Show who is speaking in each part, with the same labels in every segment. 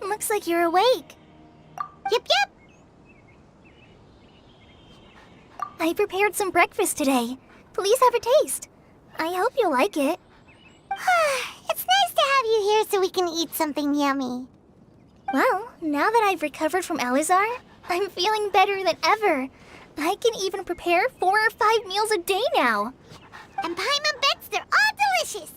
Speaker 1: Looks like you're awake.
Speaker 2: Yep.
Speaker 1: I prepared some breakfast today. Please have a taste. I hope you'll like it.
Speaker 2: It's nice to have you here so we can eat something yummy.
Speaker 1: Well, now that I've recovered from Elazar, I'm feeling better than ever. I can even prepare 4 or 5 meals a day now.
Speaker 2: And Paimon bets they're all delicious.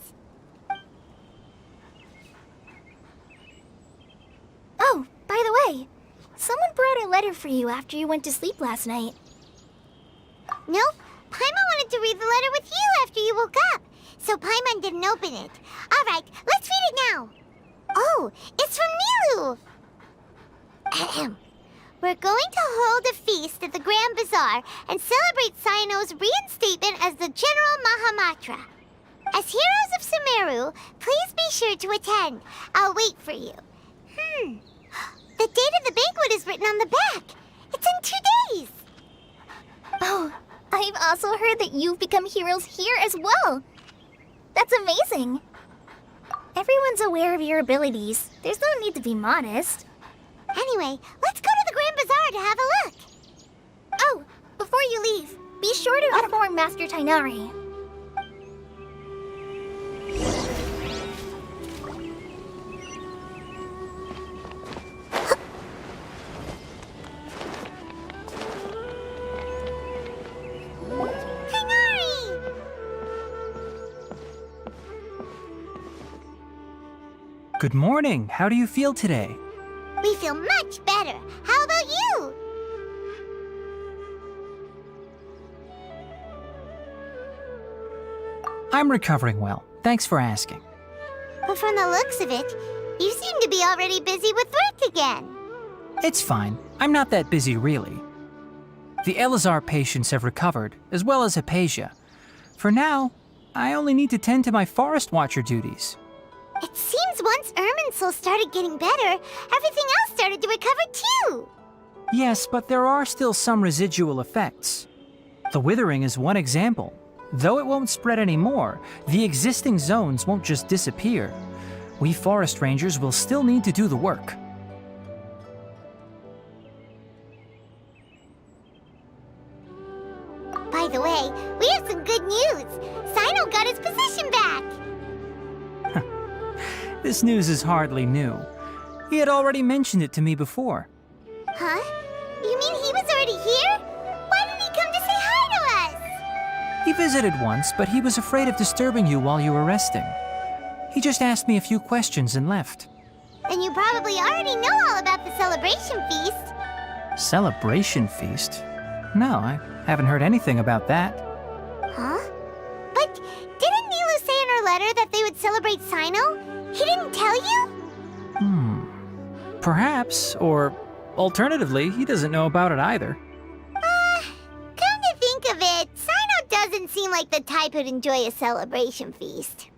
Speaker 1: Oh, by the way, someone brought a letter for you after you went to sleep last night.
Speaker 2: Nope, Paimon wanted to read the letter with you after you woke up, so Paimon didn't open it. All right, let's read it now. Oh, it's from Nilu. Ahem. We're going to hold a feast at the Grand Bazaar and celebrate Cyno's reinstatement as the General Mahamatra. As heroes of Sumeru, please be sure to attend. I'll wait for you. The date of the banquet is written on the back. It's in 2 days.
Speaker 1: Oh, I've also heard that you've become heroes here as well. That's amazing. Everyone's aware of your abilities. There's no need to be modest.
Speaker 2: Anyway, let's go to the Grand Bazaar to have a look.
Speaker 1: Oh, before you leave, be sure to inform Master Tainari.
Speaker 3: Good morning. How do you feel today?
Speaker 2: We feel much better. How about you?
Speaker 3: I'm recovering well. Thanks for asking.
Speaker 2: But from the looks of it, you seem to be already busy with work again.
Speaker 3: It's fine. I'm not that busy, really. The Elazar patients have recovered, as well as Hypatia. For now, I only need to tend to my Forest Watcher duties.
Speaker 2: It seems once Irminsul started getting better, everything else started to recover too.
Speaker 3: Yes, but there are still some residual effects. The withering is one example. Though it won't spread anymore, the existing zones won't just disappear. We forest rangers will still need to do the work.
Speaker 2: By the way, we have some good news. Cyno got his position back.
Speaker 3: This news is hardly new. He had already mentioned it to me before.
Speaker 2: Huh? You mean he was already here? Why didn't he come to say hi to us?
Speaker 3: He visited once, but he was afraid of disturbing you while you were resting. He just asked me a few questions and left.
Speaker 2: Then you probably already know all about the celebration feast.
Speaker 3: Celebration feast? No, I haven't heard anything about that.
Speaker 2: Huh? But didn't Nilu say in her letter that they would celebrate Cyno? He didn't tell you?
Speaker 3: Perhaps, or alternatively, he doesn't know about it either.
Speaker 2: Come to think of it, Cyno doesn't seem like the type who'd enjoy a celebration feast.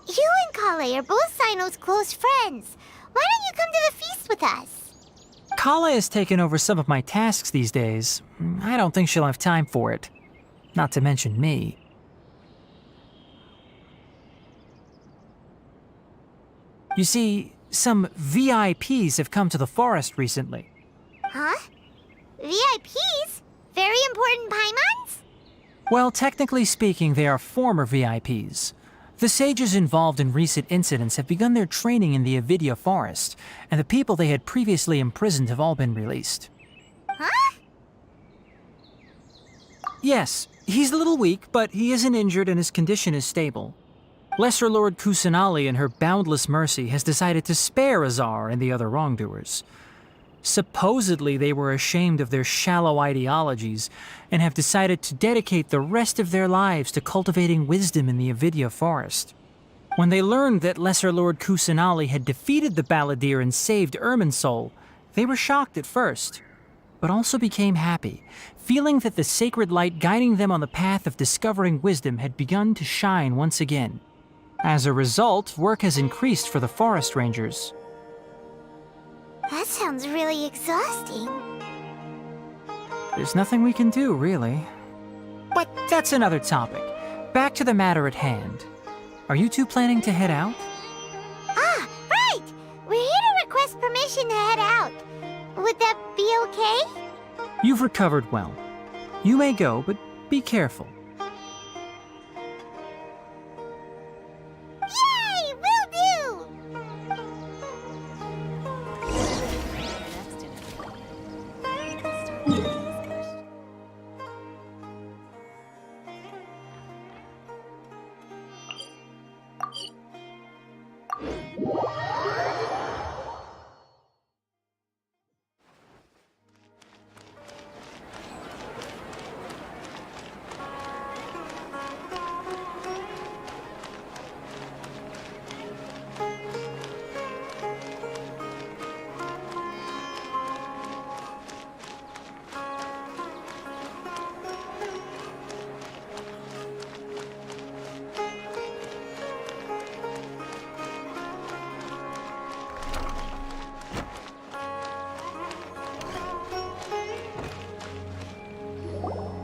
Speaker 2: You and Kale are both Cyno's close friends. Why don't you come to the feast with us?
Speaker 3: Kala has taken over some of my tasks these days. I don't think she'll have time for it. Not to mention me. You see, some VIPs have come to the forest recently.
Speaker 2: Huh? VIPs? Very important Paimons?
Speaker 3: Well, technically speaking, they are former VIPs. The sages involved in recent incidents have begun their training in the Avidya forest, and the people they had previously imprisoned have all been released.
Speaker 2: Huh?
Speaker 3: Yes, he's a little weak, but he isn't injured and his condition is stable. Lesser Lord Kusanali, in her boundless mercy, has decided to spare Azar and the other wrongdoers. Supposedly, they were ashamed of their shallow ideologies and have decided to dedicate the rest of their lives to cultivating wisdom in the Avidya forest. When they learned that Lesser Lord Kusanali had defeated the Balladeer and saved Irminsul, they were shocked at first, but also became happy, feeling that the sacred light guiding them on the path of discovering wisdom had begun to shine once again. As a result, work has increased for the forest rangers.
Speaker 2: That sounds really exhausting.
Speaker 3: There's nothing we can do, really. But that's another topic. Back to the matter at hand. Are you two planning to head out?
Speaker 2: Ah, right! We're here to request permission to head out. Would that be okay?
Speaker 3: You've recovered well. You may go, but be careful.
Speaker 2: Yay! Will do!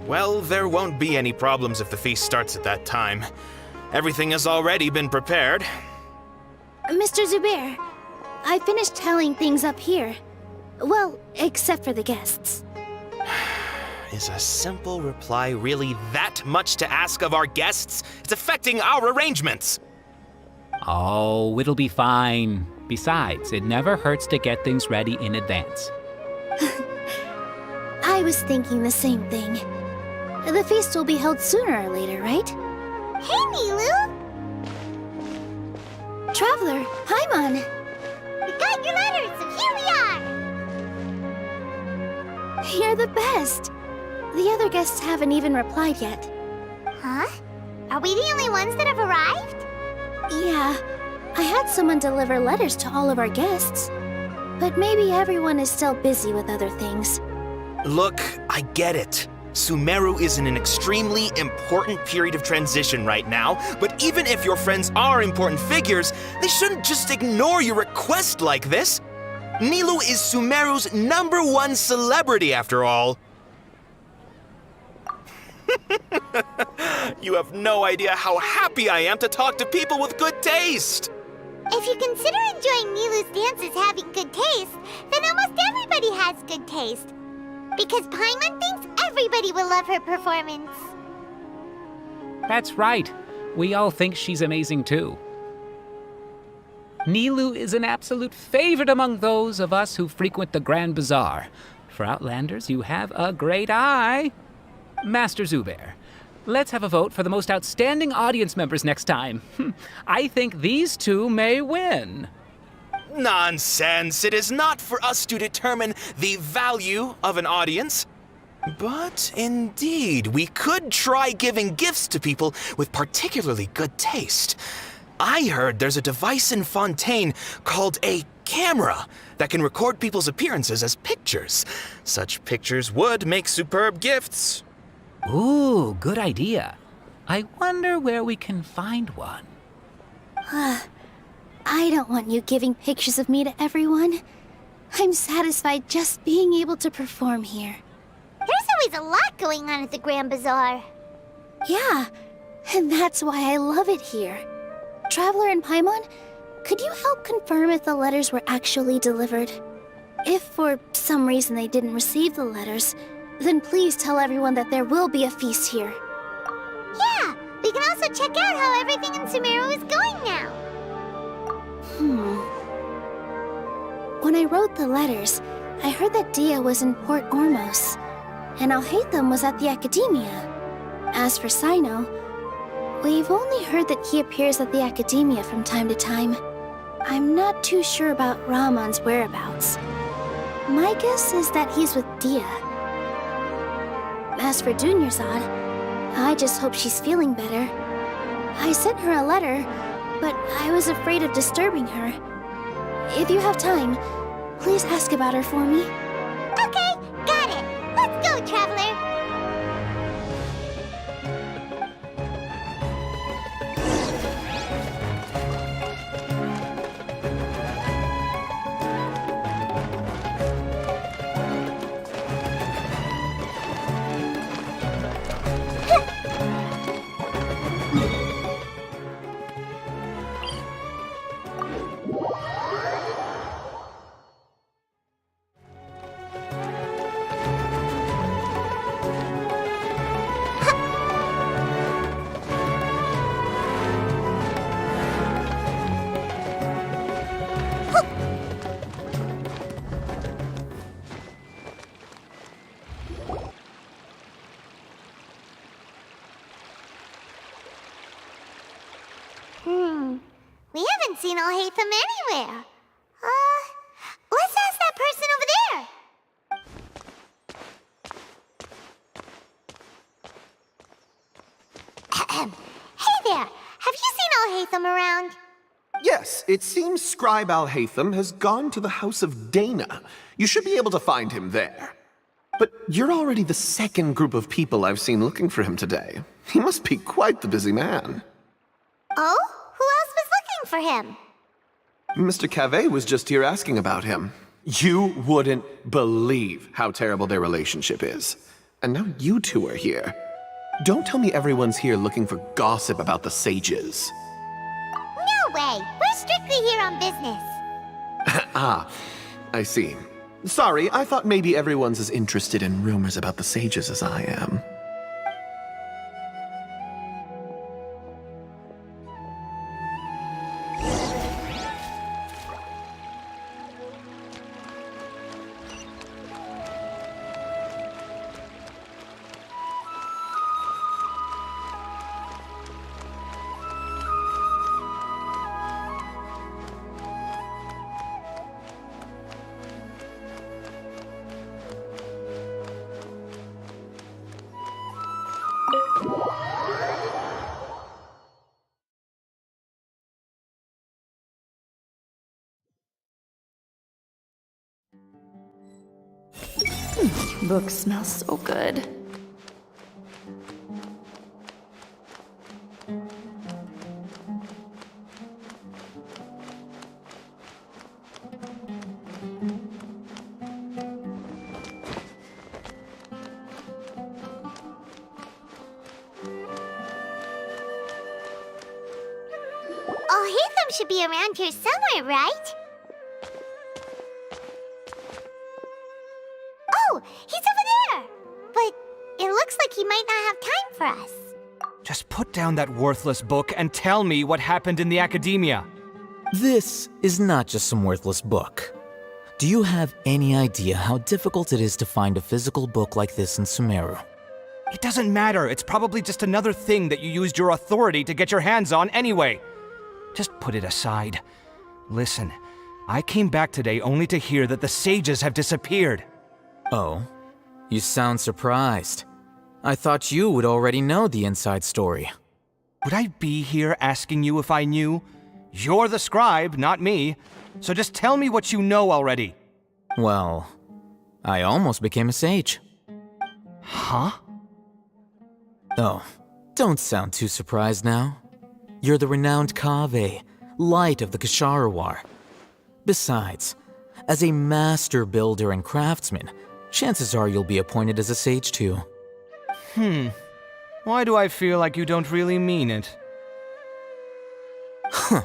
Speaker 4: Well, there won't be any problems if the feast starts at that time. Everything has already been prepared.
Speaker 5: Mr. Zubair, I finished tallying things up here. Well, except for the guests.
Speaker 4: Is a simple reply really that much to ask of our guests? It's affecting our arrangements.
Speaker 6: Oh, it'll be fine. Besides, it never hurts to get things ready in advance.
Speaker 5: I was thinking the same thing. The feast will be held sooner or later, right?
Speaker 2: Hey, Nilu!
Speaker 5: Traveler, Paimon!
Speaker 2: We got your letters, so here we are!
Speaker 5: You're the best! The other guests haven't even replied yet.
Speaker 2: Huh? Are we the only ones that have arrived?
Speaker 5: Yeah, I had someone deliver letters to all of our guests. But maybe everyone is still busy with other things.
Speaker 4: Look, I get it. Sumeru is in an extremely important period of transition right now, but even if your friends are important figures, they shouldn't just ignore your request like this. Nilu is Sumeru's #1 celebrity, after all. You have no idea how happy I am to talk to people with good taste.
Speaker 2: If you consider enjoying Nilu's dances having good taste, then almost everybody has good taste. Because Paimon thinks everybody will love her performance.
Speaker 6: That's right. We all think she's amazing too. Nilu is an absolute favorite among those of us who frequent the Grand Bazaar. For Outlanders, you have a great eye. Master Zubair, let's have a vote for the most outstanding audience members next time. I think these two may win.
Speaker 4: Nonsense! It is not for us to determine the value of an audience. But indeed, we could try giving gifts to people with particularly good taste. I heard there's a device in Fontaine called a camera that can record people's appearances as pictures. Such pictures would make superb gifts.
Speaker 6: Ooh, good idea. I wonder where we can find one.
Speaker 5: I don't want you giving pictures of me to everyone. I'm satisfied just being able to perform here.
Speaker 2: There's always a lot going on at the Grand Bazaar.
Speaker 5: Yeah, and that's why I love it here. Traveler and Paimon, could you help confirm if the letters were actually delivered? If for some reason they didn't receive the letters, then please tell everyone that there will be a feast here.
Speaker 2: Yeah, we can also check out how everything in Sumeru is going now.
Speaker 5: When I wrote the letters, I heard that Dia was in Port Ormos, and Alhaitham was at the Academia. As for Sino, we've only heard that he appears at the Academia from time to time. I'm not too sure about Rahman's whereabouts. My guess is that he's with Dia. As for Dunyarzad, I just hope she's feeling better. I sent her a letter, but I was afraid of disturbing her. If you have time, please ask about her for me.
Speaker 2: Okay, got it. Let's go, Traveler. We haven't seen Alhaitham anywhere. Let's ask that person over there. Hey there, have you seen Alhaitham around?
Speaker 7: Yes, it seems Scribe Alhaitham has gone to the House of Dana. You should be able to find him there. But you're already the second group of people I've seen looking for him today. He must be quite the busy man.
Speaker 2: Oh? Who else was looking for him?
Speaker 7: Mr. Cave was just here asking about him. You wouldn't believe how terrible their relationship is. And now you two are here. Don't tell me everyone's here looking for gossip about the sages.
Speaker 2: No way! We're strictly here on business.
Speaker 7: Ah, I see. Sorry, I thought maybe everyone's as interested in rumors about the sages as I am.
Speaker 8: Book smells so good.
Speaker 2: Alhaitham should be around here somewhere, right? Oh, he's over there! But it looks like he might not have time for us.
Speaker 9: Just put down that worthless book and tell me what happened in the Academia.
Speaker 10: This is not just some worthless book. Do you have any idea how difficult it is to find a physical book like this in Sumeru?
Speaker 9: It doesn't matter. It's probably just another thing that you used your authority to get your hands on anyway. Just put it aside. Listen, I came back today only to hear that the sages have disappeared.
Speaker 10: Oh, you sound surprised. I thought you would already know the inside story.
Speaker 9: Would I be here asking you if I knew? You're the scribe, not me. So just tell me what you know already.
Speaker 10: Well, I almost became a sage.
Speaker 9: Huh?
Speaker 10: Oh, don't sound too surprised now. You're the renowned Kaveh, light of the Ksharawar. Besides, as a master builder and craftsman, chances are you'll be appointed as a sage too.
Speaker 9: Why do I feel like you don't really mean it?
Speaker 10: Huh.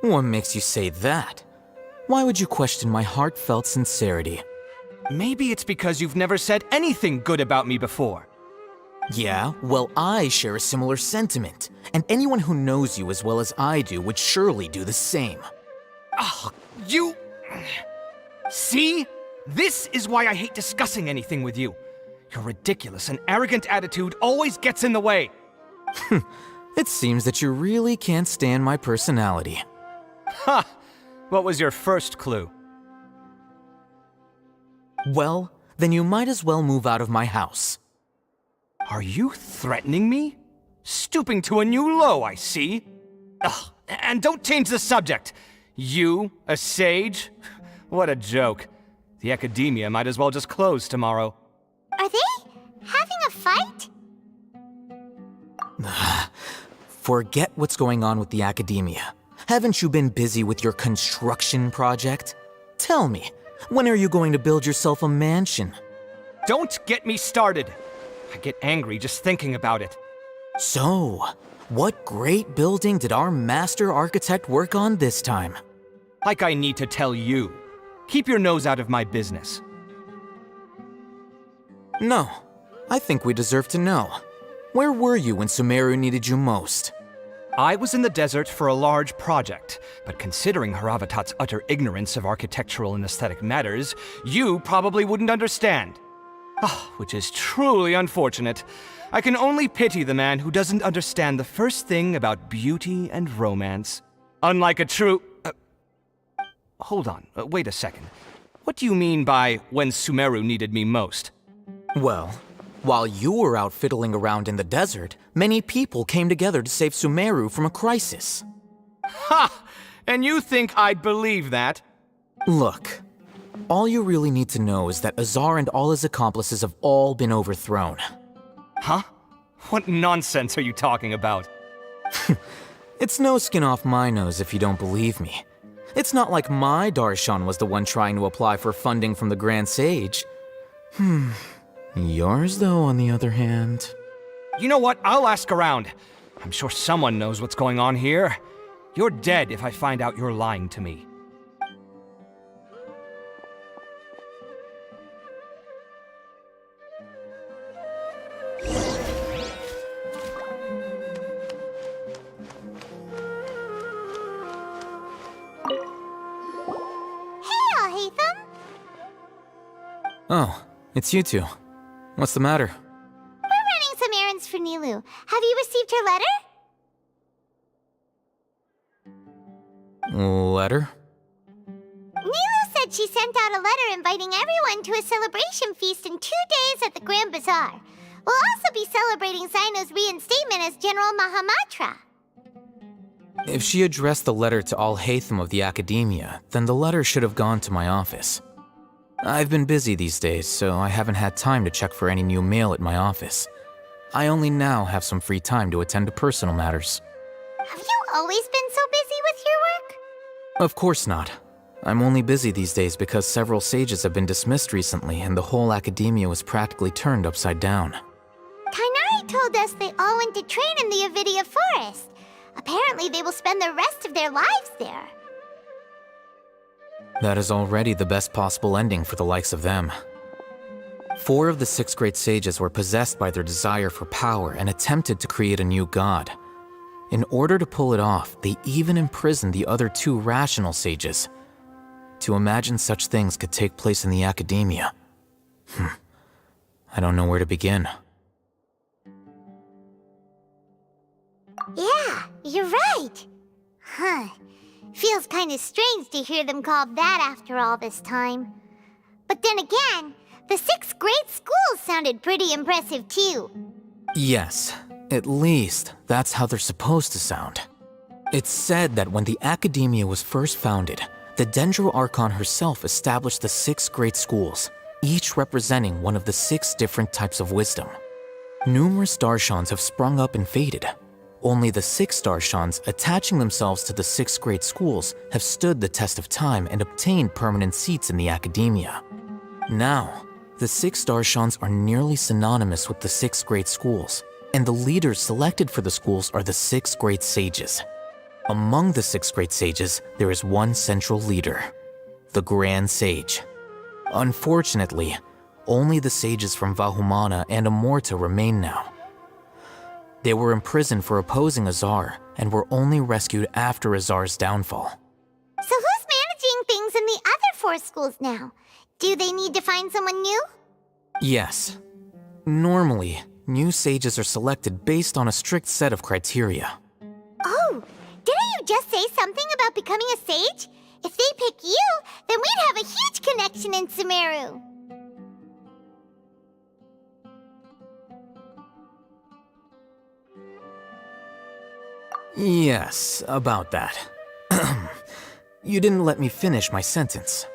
Speaker 10: What makes you say that? Why would you question my heartfelt sincerity?
Speaker 9: Maybe it's because you've never said anything good about me before.
Speaker 10: Yeah, well, I share a similar sentiment, and anyone who knows you as well as I do would surely do the same.
Speaker 9: Oh, you... See? This is why I hate discussing anything with you. Your ridiculous and arrogant attitude always gets in the way.
Speaker 10: It seems that you really can't stand my personality.
Speaker 9: Ha! What was your first clue?
Speaker 10: Well, then you might as well move out of my house.
Speaker 9: Are you threatening me? Stooping to a new low, I see. Ugh, and don't change the subject. You, a sage? What a joke. The academia might as well just close tomorrow.
Speaker 2: Are they having a fight?
Speaker 10: Forget what's going on with the academia. Haven't you been busy with your construction project? Tell me, when are you going to build yourself a mansion?
Speaker 9: Don't get me started. I get angry just thinking about it.
Speaker 10: So, what great building did our master architect work on this time?
Speaker 9: Like I need to tell you. Keep your nose out of my business.
Speaker 10: No, I think we deserve to know. Where were you when Sumeru needed you most?
Speaker 9: I was in the desert for a large project, but considering Haravatat's utter ignorance of architectural and aesthetic matters, you probably wouldn't understand. Which is truly unfortunate. I can only pity the man who doesn't understand the first thing about beauty and romance. Unlike a true... hold on, wait a second. What do you mean by when Sumeru needed me most?
Speaker 10: Well, while you were out fiddling around in the desert, many people came together to save Sumeru from a crisis.
Speaker 9: Ha! And you think I'd believe that?
Speaker 10: Look, all you really need to know is that Azar and all his accomplices have all been overthrown.
Speaker 9: Huh? What nonsense are you talking about?
Speaker 10: It's no skin off my nose if you don't believe me. It's not like my Darshan was the one trying to apply for funding from the Grand Sage. Yours, though, on the other hand...
Speaker 9: You know what? I'll ask around. I'm sure someone knows what's going on here. You're dead if I find out you're lying to me.
Speaker 10: Oh, it's you two. What's the matter?
Speaker 2: We're running some errands for Nilu. Have you received her letter?
Speaker 10: Letter?
Speaker 2: Nilu said she sent out a letter inviting everyone to a celebration feast in 2 days at the Grand Bazaar. We'll also be celebrating Zaino's reinstatement as General Mahamatra.
Speaker 10: If she addressed the letter to all Hatham of the Academia, then the letter should have gone to my office. I've been busy these days, so I haven't had time to check for any new mail at my office. I only now have some free time to attend to personal matters.
Speaker 2: Have you always been so busy with your work?
Speaker 10: Of course not. I'm only busy these days because several sages have been dismissed recently and the whole academia was practically turned upside down.
Speaker 2: Kainari told us they all went to train in the Avidia Forest. Apparently they will spend the rest of their lives there.
Speaker 10: That is already the best possible ending for the likes of them. 4 of the 6 great sages were possessed by their desire for power and attempted to create a new god. In order to pull it off, they even imprisoned the other 2 rational sages. To imagine such things could take place in the academia. I don't know where to begin.
Speaker 2: Yeah, you're right. Feels kind of strange to hear them called that after all this time. But then again, the 6 great schools sounded pretty impressive too.
Speaker 10: Yes, at least that's how they're supposed to sound. It's said that when the academia was first founded, the Dendro Archon herself established the 6 great schools, each representing one of the 6 different types of wisdom. Numerous Darshans have sprung up and faded. Only the 6 Darshans attaching themselves to the 6 great schools have stood the test of time and obtained permanent seats in the academia. Now, the 6 Darshans are nearly synonymous with the 6 great schools, and the leaders selected for the schools are the 6 great sages. Among the 6 great sages, there is one central leader, the Grand Sage. Unfortunately, only the sages from Vahumana and Amorta remain now. They were imprisoned for opposing Azar and were only rescued after Azar's downfall.
Speaker 2: So who's managing things in the other 4 schools now? Do they need to find someone new?
Speaker 10: Yes. Normally, new sages are selected based on a strict set of criteria.
Speaker 2: Oh, didn't you just say something about becoming a sage? If they pick you, then we'd have a huge connection in Sumeru.
Speaker 10: Yes, about that. You didn't let me finish my sentence.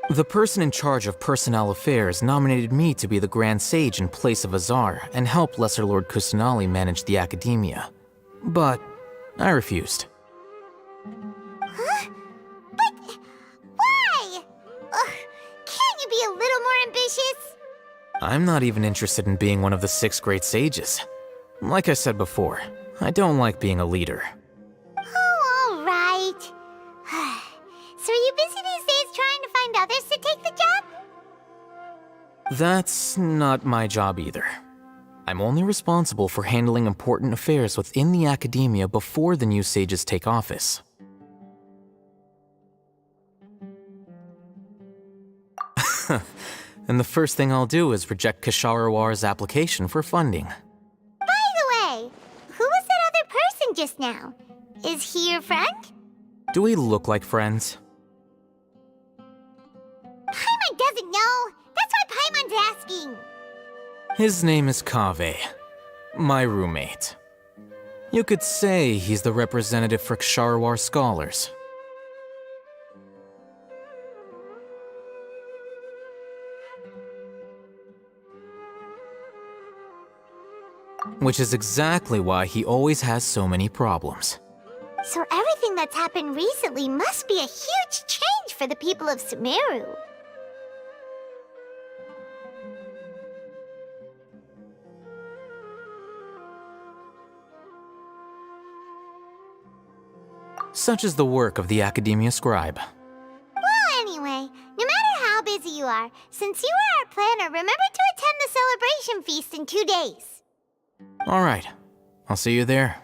Speaker 10: The person in charge of personnel affairs nominated me to be the Grand Sage in place of Azar and help Lesser Lord Kusanali manage the academia. But I refused.
Speaker 2: Huh? But why? Can't you be a little more ambitious?
Speaker 10: I'm not even interested in being one of the 6 great sages. Like I said before, I don't like being a leader.
Speaker 2: Oh, all right. So are you busy these days trying to find others to take the job?
Speaker 10: That's not my job either. I'm only responsible for handling important affairs within the academia before the new sages take office. And the first thing I'll do is reject Kasharawar's application for funding.
Speaker 2: By the way, who was that other person just now? Is he your friend?
Speaker 10: Do we look like friends?
Speaker 2: Paimon doesn't know. That's why Paimon's asking.
Speaker 10: His name is Kaveh, my roommate. You could say he's the representative for Ksharawar scholars. Which is exactly why he always has so many problems.
Speaker 2: So everything that's happened recently must be a huge change for the people of Sumeru.
Speaker 10: Such is the work of the Academia Scribe.
Speaker 2: Well, anyway, no matter how busy you are, since you are our planner, remember to attend the celebration feast in 2 days.
Speaker 10: All right, I'll see you there.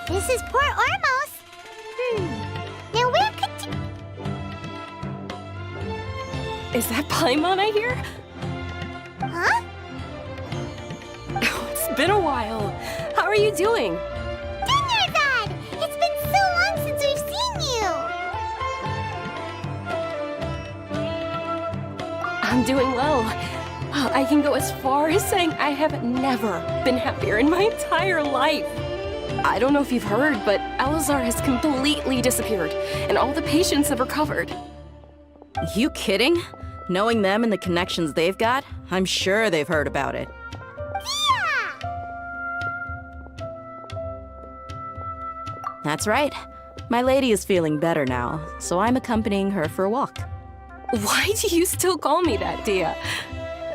Speaker 2: This is Port Ormos. Now where could you...
Speaker 8: Is that Paimon I hear?
Speaker 2: Huh?
Speaker 8: Oh, it's been a while. How are you doing?
Speaker 2: Dinnerzad! It's been so long since we've seen you!
Speaker 8: I'm doing well. I can go as far as saying I have never been happier in my entire life. I don't know if you've heard, but Elazar has completely disappeared, and all the patients have recovered.
Speaker 11: You kidding? Knowing them and the connections they've got, I'm sure they've heard about it.
Speaker 2: Yeah!
Speaker 11: That's right. My lady is feeling better now, so I'm accompanying her for a walk.
Speaker 8: Why do you still call me that, Dia?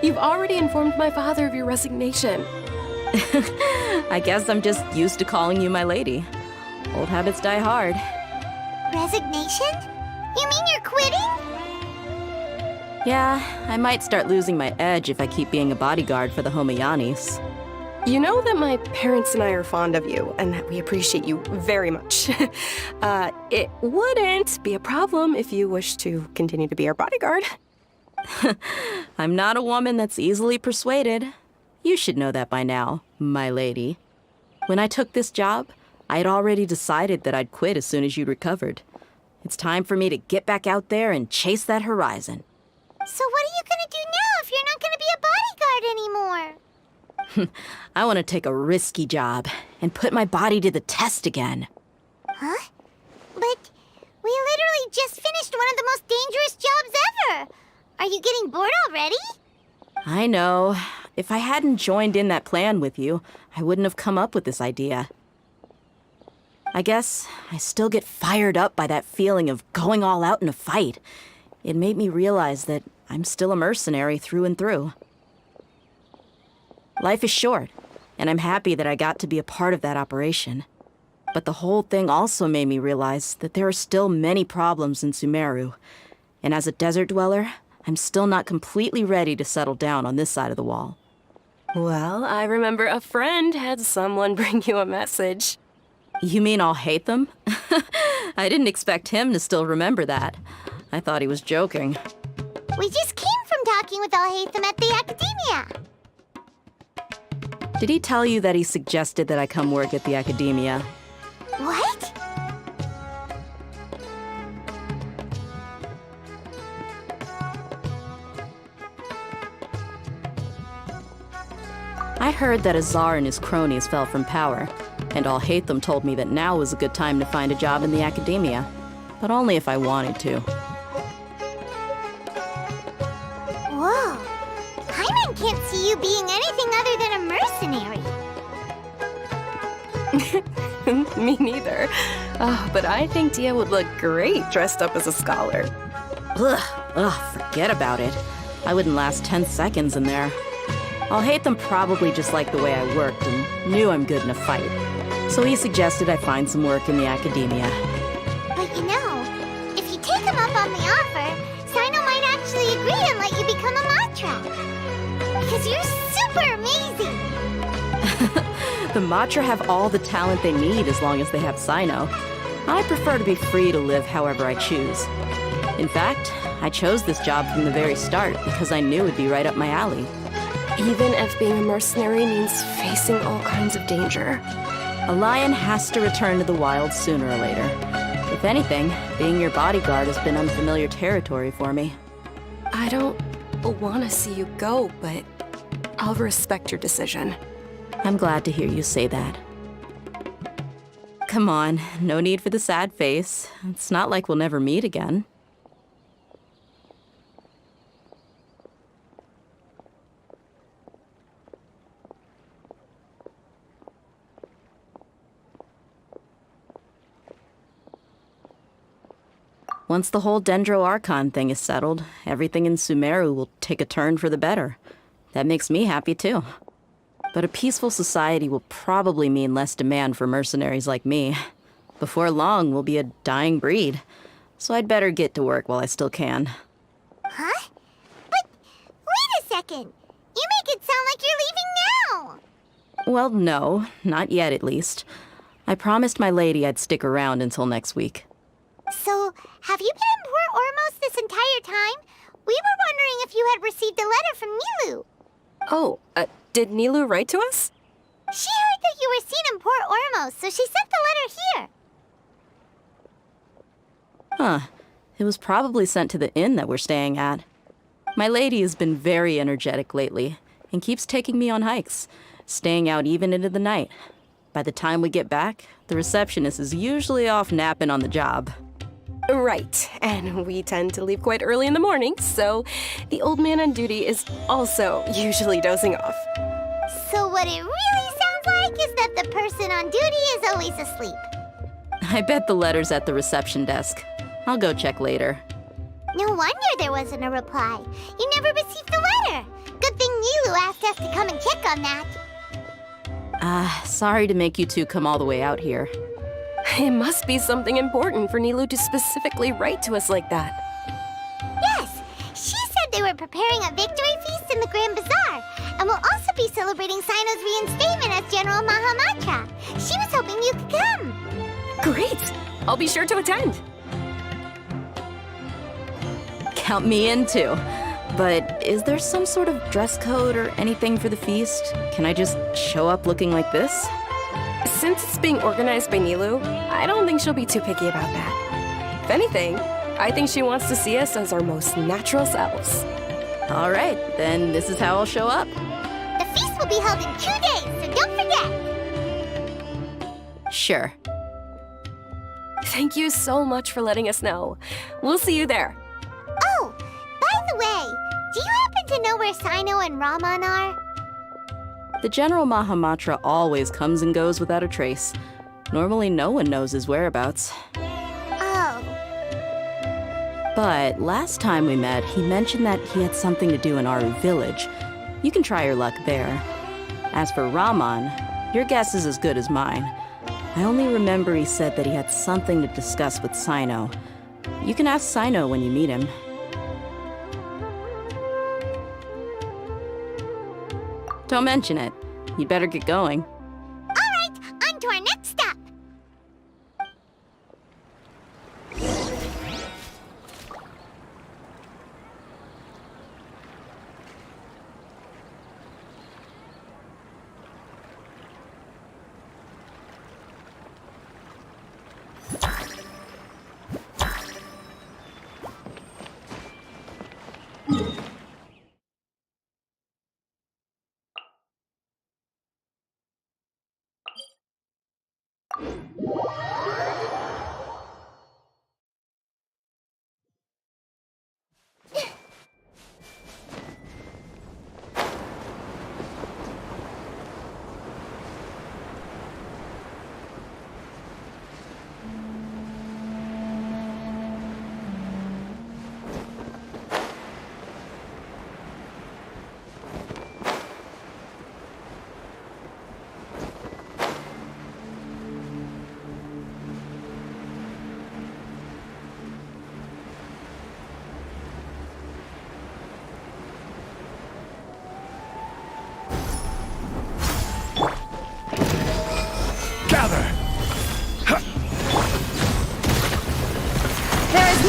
Speaker 8: You've already informed my father of your resignation.
Speaker 11: I guess I'm just used to calling you my lady. Old habits die hard.
Speaker 2: Resignation? You mean you're quitting?
Speaker 11: Yeah, I might start losing my edge if I keep being a bodyguard for the Homayanis.
Speaker 8: You know that my parents and I are fond of you, and that we appreciate you very much. It wouldn't be a problem if you wish to continue to be our bodyguard.
Speaker 11: I'm not a woman that's easily persuaded. You should know that by now, my lady. When I took this job, I had already decided that I'd quit as soon as you'd recovered. It's time for me to get back out there and chase that horizon.
Speaker 2: So what are you gonna do now if you're not gonna be a bodyguard anymore?
Speaker 11: I want to take a risky job and put my body to the test again.
Speaker 2: Huh? But we literally just finished one of the most dangerous jobs ever! Are you getting bored already?
Speaker 11: I know. If I hadn't joined in that plan with you, I wouldn't have come up with this idea. I guess I still get fired up by that feeling of going all out in a fight. It made me realize that I'm still a mercenary through and through. Life is short, and I'm happy that I got to be a part of that operation. But the whole thing also made me realize that there are still many problems in Sumeru. And as a desert dweller, I'm still not completely ready to settle down on this side of the wall.
Speaker 8: Well, I remember a friend had someone bring you a message.
Speaker 11: You mean I'll hate them? I didn't expect him to still remember that. I thought he was joking.
Speaker 2: We just came from talking with Al-Haytham at the Academia.
Speaker 11: Did he tell you that he suggested that I come work at the Academia?
Speaker 2: What?
Speaker 11: I heard that Azar and his cronies fell from power, and Al-Haytham told me that now was a good time to find a job in the Academia, but only if I wanted to.
Speaker 2: Whoa. Paimon can't see you being anything other than a mercenary.
Speaker 8: Me neither. Oh, but I think Dia would look great dressed up as a scholar.
Speaker 11: Ugh, forget about it. I wouldn't last 10 seconds in there. Al-Haytham probably just liked the way I worked and knew I'm good in a fight. So he suggested I find some work in the Academia.
Speaker 2: But you know, if you take him up on the offer, Sino might actually agree and let you become a Matra. Because you're super amazing!
Speaker 11: The Matra have all the talent they need as long as they have Sino. I prefer to be free to live however I choose. In fact, I chose this job from the very start because I knew it'd be right up my alley.
Speaker 8: Even if being a mercenary means facing all kinds of danger.
Speaker 11: A lion has to return to the wild sooner or later. If anything, being your bodyguard has been unfamiliar territory for me.
Speaker 8: I don't want to see you go, but I'll respect your decision.
Speaker 11: I'm glad to hear you say that. Come on, no need for the sad face. It's not like we'll never meet again. Once the whole Dendro Archon thing is settled, everything in Sumeru will take a turn for the better. That makes me happy too. But a peaceful society will probably mean less demand for mercenaries like me. Before long, we'll be a dying breed. So I'd better get to work while I still can.
Speaker 2: Huh? But wait a second! You make it sound like you're leaving now!
Speaker 11: Well, no, not yet at least. I promised my lady I'd stick around until next week.
Speaker 2: So, have you been in Port Ormos this entire time? We were wondering if you had received a letter from Nilu.
Speaker 8: Oh, did Nilu write to us?
Speaker 2: She heard that you were seen in Port Ormos, so she sent the letter here.
Speaker 11: Huh. It was probably sent to the inn that we're staying at. My lady has been very energetic lately and keeps taking me on hikes, staying out even into the night. By the time we get back, the receptionist is usually off napping on the job.
Speaker 8: Right, and we tend to leave quite early in the morning, so the old man on duty is also usually dozing off.
Speaker 2: So what it really sounds like is that the person on duty is always asleep.
Speaker 11: I bet the letter's at the reception desk. I'll go check later.
Speaker 2: No wonder there wasn't a reply. You never received the letter. Good thing Nilu asked us to come and check on that.
Speaker 11: Sorry to make you two come all the way out here.
Speaker 8: It must be something important for Nilu to specifically write to us like that.
Speaker 2: Yes, she said they were preparing a victory feast in the Grand Bazaar, and will also be celebrating Sino's reinstatement as General Mahamatra. She was hoping you could come.
Speaker 8: Great! I'll be sure to attend.
Speaker 11: Count me in too. But is there some sort of dress code or anything for the feast? Can I just show up looking like this?
Speaker 8: Since it's being organized by Nilu, I don't think she'll be too picky about that. If anything, I think she wants to see us as our most natural selves.
Speaker 11: All right, then this is how I'll show up.
Speaker 2: The feast will be held in 2 days, so don't forget.
Speaker 11: Sure.
Speaker 8: Thank you so much for letting us know. We'll see you there.
Speaker 2: Oh, by the way, do you happen to know where Sino and Raman are?
Speaker 11: The General Mahamatra always comes and goes without a trace. Normally no one knows his whereabouts.
Speaker 2: Oh.
Speaker 11: But last time we met, he mentioned that he had something to do in Aru village. You can try your luck there. As for Raman, your guess is as good as mine. I only remember he said that he had something to discuss with Sino. You can ask Sino when you meet him. Don't mention it. You'd better get going.
Speaker 2: All right, on to our next stop.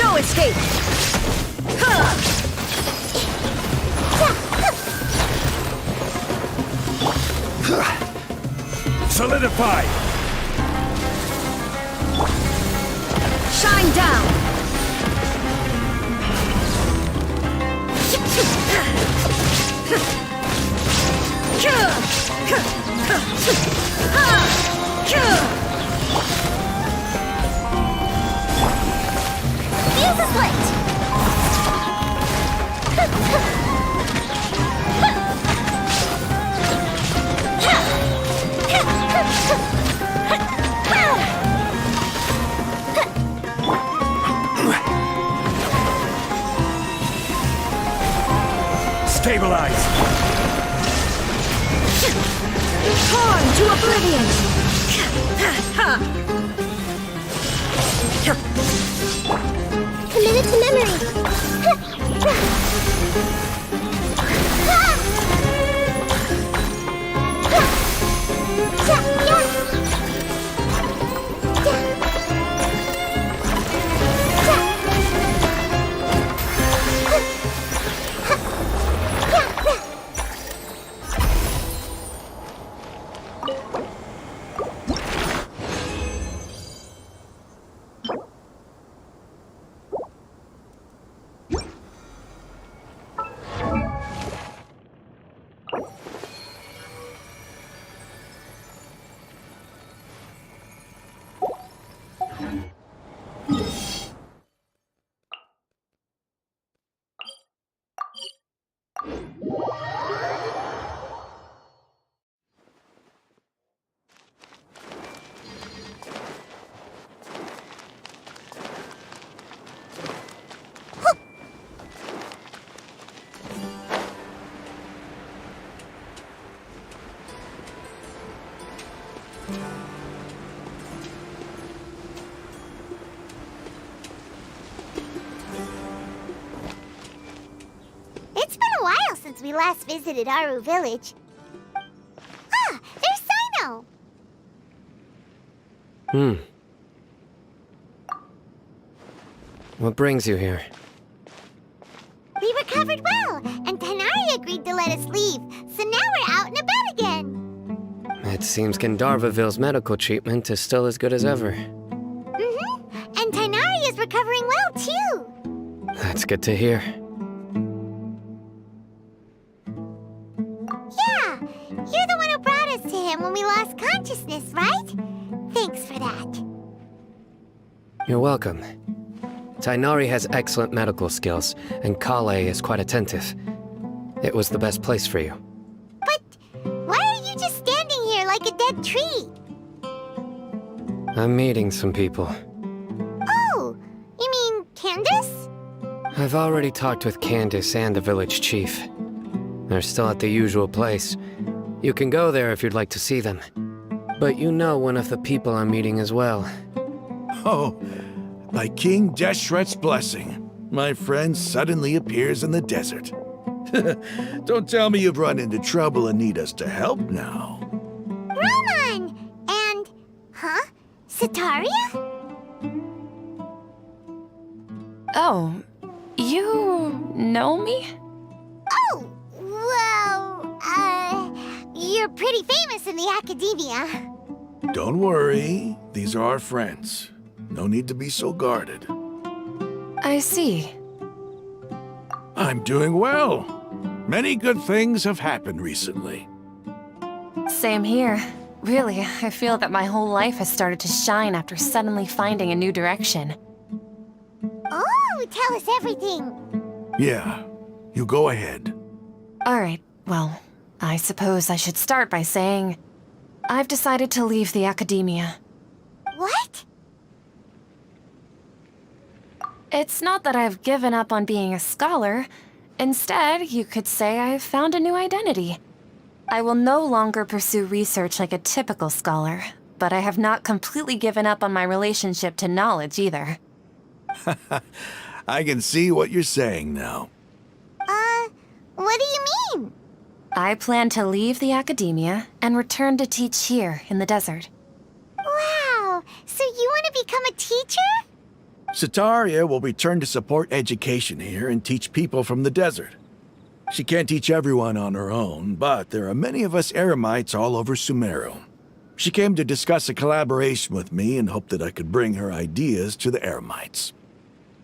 Speaker 12: No escape!
Speaker 9: Solidify!
Speaker 12: Shine down!
Speaker 1: Fuse is lit!
Speaker 9: Stabilize!
Speaker 12: Torn to oblivion!
Speaker 1: Committed to memory!
Speaker 2: It's been a while since we last visited Aru village. Ah, there's Sino!
Speaker 13: What brings you here?
Speaker 2: We recovered well, and Tanari agreed to let us leave, so now we're out and about again.
Speaker 13: It's Seems Gandharvaville's medical treatment is still as good as ever.
Speaker 2: And Tainari is recovering well, too.
Speaker 13: That's good to hear.
Speaker 2: Yeah, you're the one who brought us to him when we lost consciousness, right? Thanks for that.
Speaker 13: You're welcome. Tainari has excellent medical skills, and Kale is quite attentive. It was the best place for you.
Speaker 2: But why are you just standing here like a dead tree?
Speaker 13: I'm meeting some people.
Speaker 2: Oh, you mean Candace?
Speaker 13: I've already talked with Candace and the village chief. They're still at the usual place. You can go there if you'd like to see them. But you know one of the people I'm meeting as well.
Speaker 14: Oh, by King Deshret's blessing, my friend suddenly appears in the desert. Don't tell me you've run into trouble and need us to help now.
Speaker 2: Roman! And... huh? Sataria?
Speaker 8: Oh, you know me?
Speaker 2: Oh, well, you're pretty famous in the academia.
Speaker 14: Don't worry, these are our friends. No need to be so guarded.
Speaker 8: I see.
Speaker 14: I'm doing well. Many good things have happened recently.
Speaker 8: Same here. Really, I feel that my whole life has started to shine after suddenly finding a new direction.
Speaker 2: Oh, tell us everything.
Speaker 14: Yeah, you go ahead.
Speaker 8: Alright, well, I suppose I should start by saying I've decided to leave the academia.
Speaker 2: What?
Speaker 8: It's not that I've given up on being a scholar. Instead, you could say I've found a new identity. I will no longer pursue research like a typical scholar, but I have not completely given up on my relationship to knowledge either.
Speaker 14: I can see what you're saying now.
Speaker 2: What do you mean?
Speaker 8: I plan to leave the academia and return to teach here in the desert.
Speaker 2: Wow, so you want to become a teacher?
Speaker 14: Sataria will return to support education here and teach people from the desert. She can't teach everyone on her own, but there are many of us Eremites all over Sumeru. She came to discuss a collaboration with me and hoped that I could bring her ideas to the Eremites.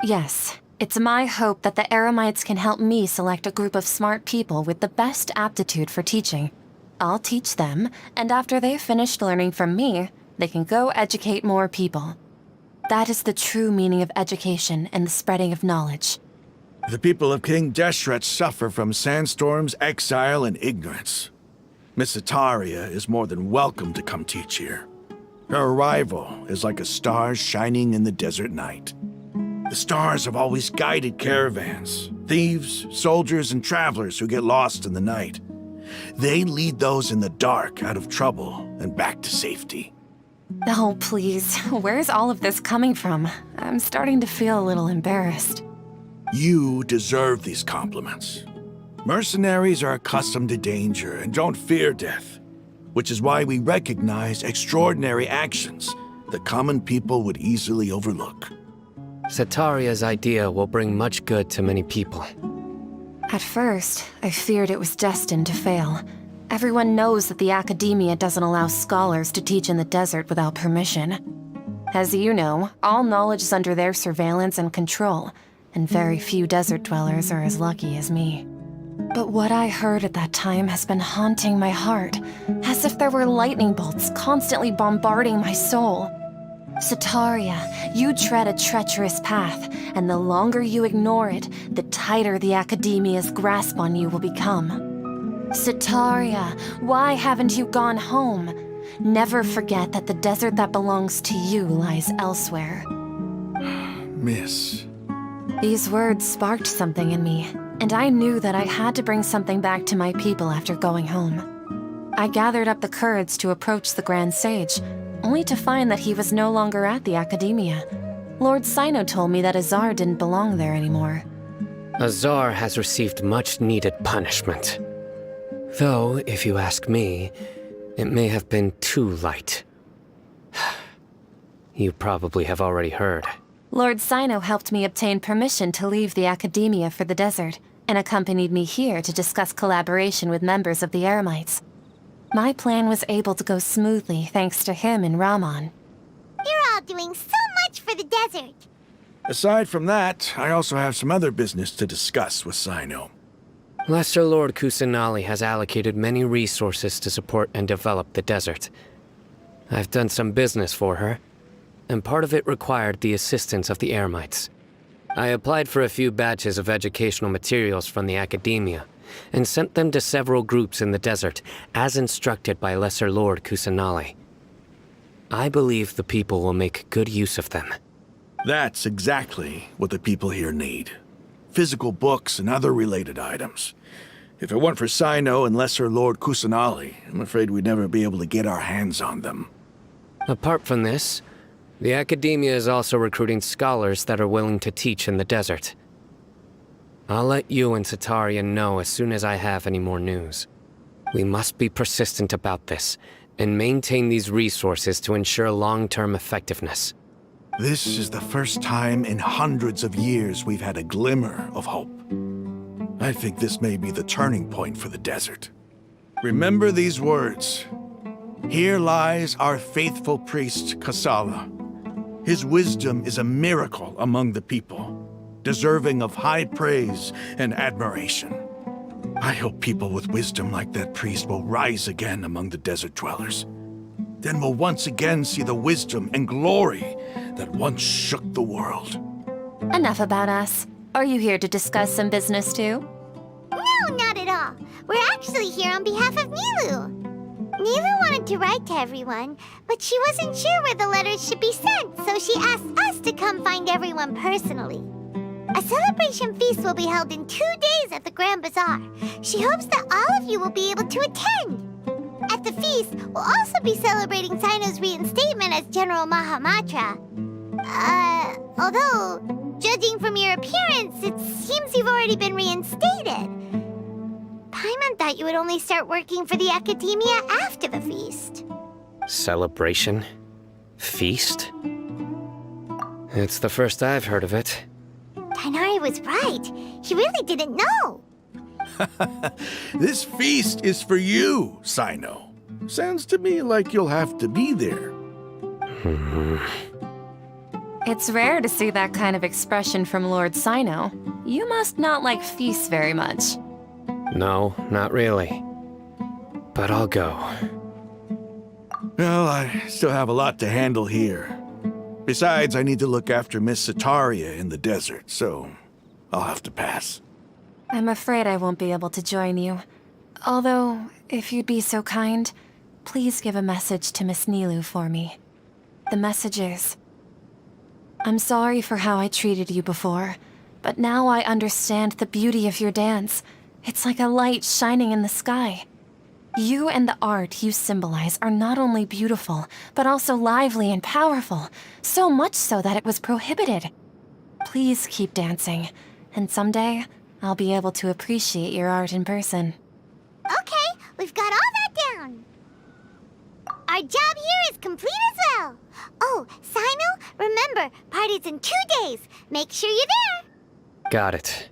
Speaker 8: Yes, it's my hope that the Eremites can help me select a group of smart people with the best aptitude for teaching. I'll teach them, and after they've finished learning from me, they can go educate more people. That is the true meaning of education and the spreading of knowledge.
Speaker 14: The people of King Deshret suffer from sandstorms, exile, and ignorance. Miss Sataria is more than welcome to come teach here. Her arrival is like a star shining in the desert night. The stars have always guided caravans, thieves, soldiers, and travelers who get lost in the night. They lead those in the dark out of trouble and back to safety.
Speaker 8: Oh, please, where's all of this coming from? I'm starting to feel a little embarrassed.
Speaker 14: You deserve these compliments. Mercenaries are accustomed to danger and don't fear death, which is why we recognize extraordinary actions that common people would easily overlook.
Speaker 13: Sataria's idea will bring much good to many people.
Speaker 8: At first, I feared it was destined to fail. Everyone knows that the academia doesn't allow scholars to teach in the desert without permission. As you know, all knowledge is under their surveillance and control, and very few desert dwellers are as lucky as me. But what I heard at that time has been haunting my heart, as if there were lightning bolts constantly bombarding my soul. Sataria, you tread a treacherous path, and the longer you ignore it, the tighter the academia's grasp on you will become. Sataria, why haven't you gone home? Never forget that the desert that belongs to you lies elsewhere.
Speaker 14: Miss.
Speaker 8: These words sparked something in me, and I knew that I had to bring something back to my people after going home. I gathered up the courage to approach the Grand Sage, only to find that he was no longer at the academia. Lord Sino told me that Azar didn't belong there anymore.
Speaker 13: Azar has received much-needed punishment. Though, if you ask me, it may have been too light. You probably have already heard.
Speaker 8: Lord Sino helped me obtain permission to leave the academia for the desert, and accompanied me here to discuss collaboration with members of the Eremites.
Speaker 15: My plan was able to go smoothly thanks to him and Rahman.
Speaker 2: You're all doing so much for the desert.
Speaker 14: Aside from that, I also have some other business to discuss with Sino.
Speaker 13: Lesser Lord Kusanali has allocated many resources to support and develop the desert. I've done some business for her, and part of it required the assistance of the Eremites. I applied for a few batches of educational materials from the academia, and sent them to several groups in the desert, as instructed by Lesser Lord Kusanali. I believe the people will make good use of them.
Speaker 14: That's exactly what the people here need. Physical books and other related items. If it weren't for Sino and Lesser Lord Kusanali, I'm afraid we'd never be able to get our hands on them.
Speaker 13: Apart from this, the academia is also recruiting scholars that are willing to teach in the desert. I'll let you and Satarian know as soon as I have any more news. We must be persistent about this, and maintain these resources to ensure long-term effectiveness.
Speaker 14: This is the first time in hundreds of years we've had a glimmer of hope. I think this may be the turning point for the desert. Remember these words. Here lies our faithful priest, Kasala. His wisdom is a miracle among the people, deserving of high praise and admiration. I hope people with wisdom like that priest will rise again among the desert dwellers. Then we'll once again see the wisdom and glory that once shook the world.
Speaker 15: Enough about us. Are you here to discuss some business too?
Speaker 2: No, not at all. We're actually here on behalf of Nilu. Nilu wanted to write to everyone, but she wasn't sure where the letters should be sent, so she asked us to come find everyone personally. A celebration feast will be held in 2 days at the Grand Bazaar. She hopes that all of you will be able to attend. At the feast, we'll also be celebrating Sino's reinstatement as General Mahamatra. Although, judging from your appearance, it seems you've already been reinstated. Paimon thought you would only start working for the academia after the feast.
Speaker 13: Celebration? Feast? It's the first I've heard of it.
Speaker 2: Tainari was right. He really didn't know.
Speaker 14: This feast is for you, Sino. Sounds to me like you'll have to be there.
Speaker 15: It's rare to see that kind of expression from Lord Sino. You must not like feasts very much.
Speaker 13: No, not really. But I'll go.
Speaker 14: Well, I still have a lot to handle here. Besides, I need to look after Miss Sataria in the desert, so I'll have to pass.
Speaker 15: I'm afraid I won't be able to join you. Although, if you'd be so kind, please give a message to Miss Nilu for me. The message is, I'm sorry for how I treated you before, but now I understand the beauty of your dance. It's like a light shining in the sky. You and the art you symbolize are not only beautiful, but also lively and powerful, so much so that it was prohibited. Please keep dancing, and someday, I'll be able to appreciate your art in person.
Speaker 2: Okay, we've got all that down. Our job here is complete as well. Oh, Sino, remember, party's in 2 days. Make sure you're there.
Speaker 13: Got it.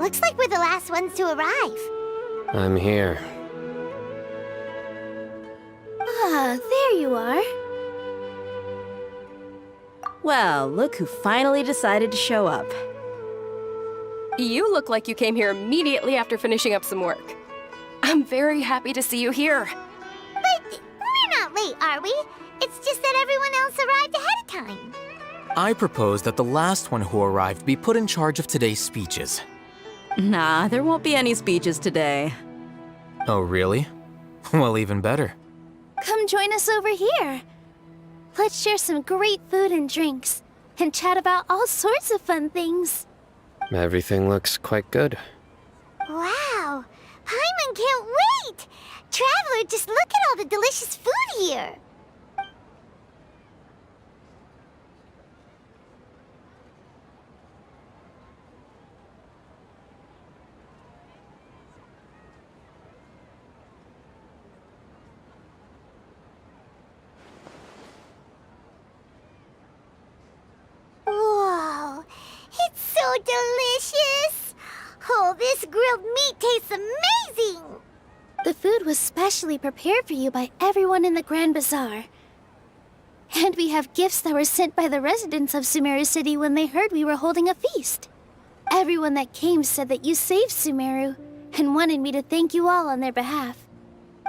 Speaker 2: Looks like we're the last ones to arrive.
Speaker 13: I'm here.
Speaker 5: Ah, there you are.
Speaker 11: Well, look who finally decided to show up.
Speaker 8: You look like you came here immediately after finishing up some work. I'm very happy to see you here.
Speaker 2: But we're not late, are we? It's just that everyone else arrived ahead of time.
Speaker 10: I propose that the last one who arrived be put in charge of today's speeches.
Speaker 11: Nah, there won't be any speeches today.
Speaker 10: Oh, really? Well, even better.
Speaker 5: Come join us over here. Let's share some great food and drinks, and chat about all sorts of fun things.
Speaker 13: Everything looks quite good.
Speaker 2: Wow! Paimon can't wait! Traveler, just look at all the delicious food here! Whoa! It's so delicious! Oh, this grilled meat tastes amazing!
Speaker 5: The food was specially prepared for you by everyone in the Grand Bazaar. And we have gifts that were sent by the residents of Sumeru City when they heard we were holding a feast. Everyone that came said that you saved Sumeru, and wanted me to thank you all on their behalf.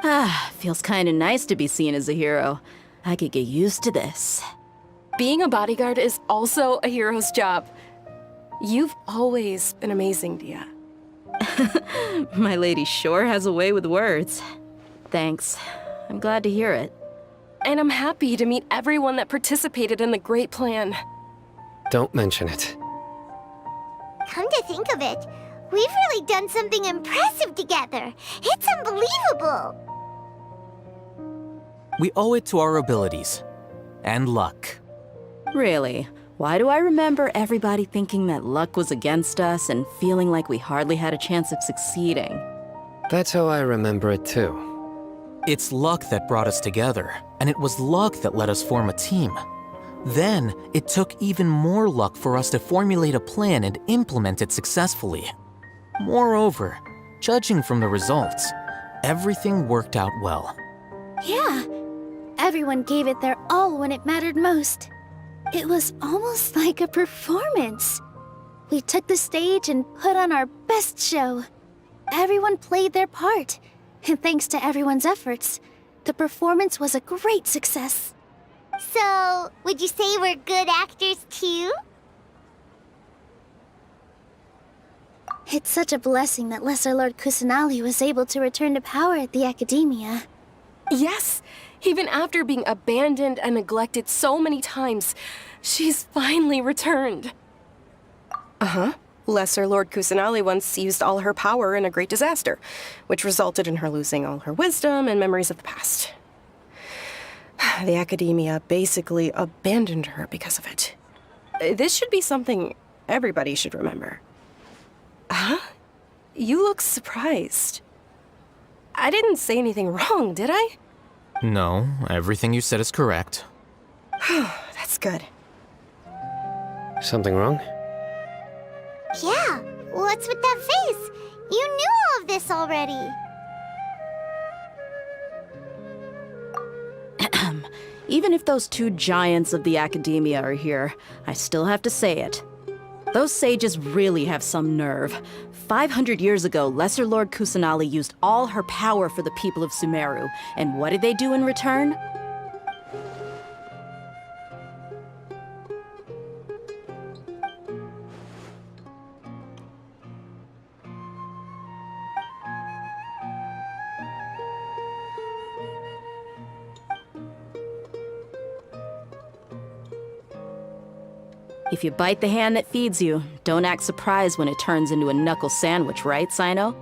Speaker 11: Ah, feels kinda nice to be seen as a hero. I could get used to this.
Speaker 8: Being a bodyguard is also a hero's job. You've always been amazing, Dia.
Speaker 11: My lady sure has a way with words. Thanks. I'm glad to hear it.
Speaker 8: And I'm happy to meet everyone that participated in the great plan.
Speaker 13: Don't mention it.
Speaker 2: Come to think of it, we've really done something impressive together. It's unbelievable!
Speaker 10: We owe it to our abilities. And luck.
Speaker 11: Really? Why do I remember everybody thinking that luck was against us and feeling like we hardly had a chance of succeeding?
Speaker 13: That's how I remember it too.
Speaker 10: It's luck that brought us together, and it was luck that let us form a team. Then, it took even more luck for us to formulate a plan and implement it successfully. Moreover, judging from the results, everything worked out well.
Speaker 5: Yeah, everyone gave it their all when it mattered most. It was almost like a performance. We took the stage and put on our best show. Everyone played their part, and thanks to everyone's efforts, the performance was a great success.
Speaker 2: So, would you say we're good actors too?
Speaker 5: It's such a blessing that Lesser Lord Kusanali was able to return to power at the Academia.
Speaker 8: Yes! Even after being abandoned and neglected so many times, she's finally returned. Uh-huh. Lesser Lord Kusanali once used all her power in a great disaster, which resulted in her losing all her wisdom and memories of the past. The Academia basically abandoned her because of it. This should be something everybody should remember. Huh? You look surprised. I didn't say anything wrong, did I?
Speaker 10: No, everything you said is correct.
Speaker 8: That's good.
Speaker 13: Something wrong?
Speaker 2: Yeah, what's with that face? You knew all of this already.
Speaker 11: Even if those two giants of the Academia are here, I still have to say it. Those sages really have some nerve. 500 years ago, Lesser Lord Kusanali used all her power for the people of Sumeru, and what did they do in return? If you bite the hand that feeds you, don't act surprised when it turns into a knuckle sandwich, right, Sino?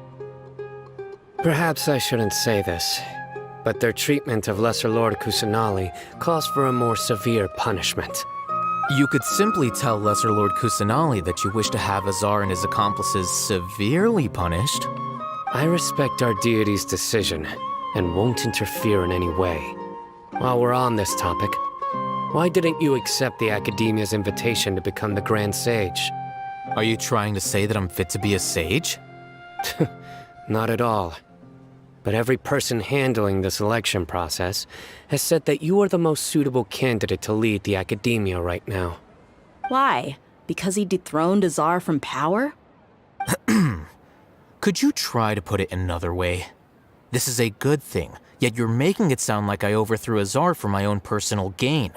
Speaker 13: Perhaps I shouldn't say this, but their treatment of Lesser Lord Kusanali calls for a more severe punishment.
Speaker 10: You could simply tell Lesser Lord Kusanali that you wish to have Azar and his accomplices severely punished.
Speaker 13: I respect our deity's decision, and won't interfere in any way. While we're on this topic, why didn't you accept the Academia's invitation to become the Grand Sage?
Speaker 10: Are you trying to say that I'm fit to be a sage?
Speaker 13: Not at all. But every person handling the selection process has said that you are the most suitable candidate to lead the academia right now.
Speaker 11: Why? Because he dethroned Azar from power?
Speaker 10: Could you try to put it another way? This is a good thing, yet you're making it sound like I overthrew Azar for my own personal gain.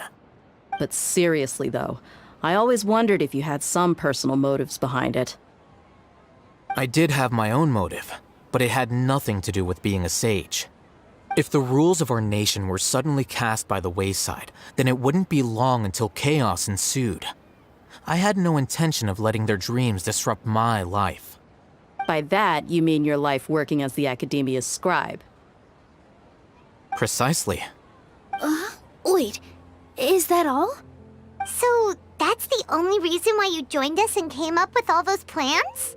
Speaker 11: But seriously, though, I always wondered if you had some personal motives behind it.
Speaker 10: I did have my own motive, but it had nothing to do with being a sage. If the rules of our nation were suddenly cast by the wayside, then it wouldn't be long until chaos ensued. I had no intention of letting their dreams disrupt my life.
Speaker 11: By that, you mean your life working as the Academia's scribe.
Speaker 10: Precisely.
Speaker 5: Wait, is that all?
Speaker 2: So, that's the only reason why you joined us and came up with all those plans?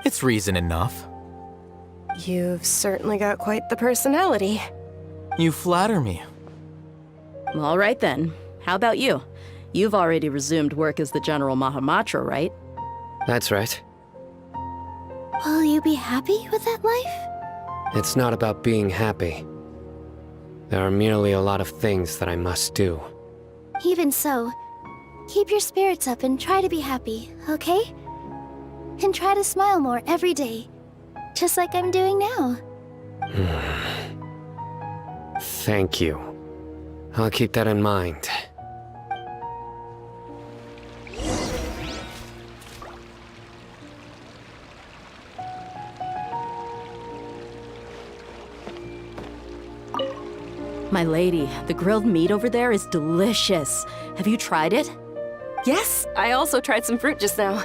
Speaker 10: It's reason enough.
Speaker 8: You've certainly got quite the personality.
Speaker 10: You flatter me.
Speaker 11: All right then. How about you? You've already resumed work as the General Mahamatra, right?
Speaker 13: That's right.
Speaker 5: Will you be happy with that life?
Speaker 13: It's not about being happy. There are merely a lot of things that I must do.
Speaker 5: Even so, keep your spirits up and try to be happy, okay? And try to smile more every day, just like I'm doing now.
Speaker 13: Thank you. I'll keep that in mind.
Speaker 11: My lady, the grilled meat over there is delicious. Have you tried it?
Speaker 8: Yes, I also tried some fruit just now.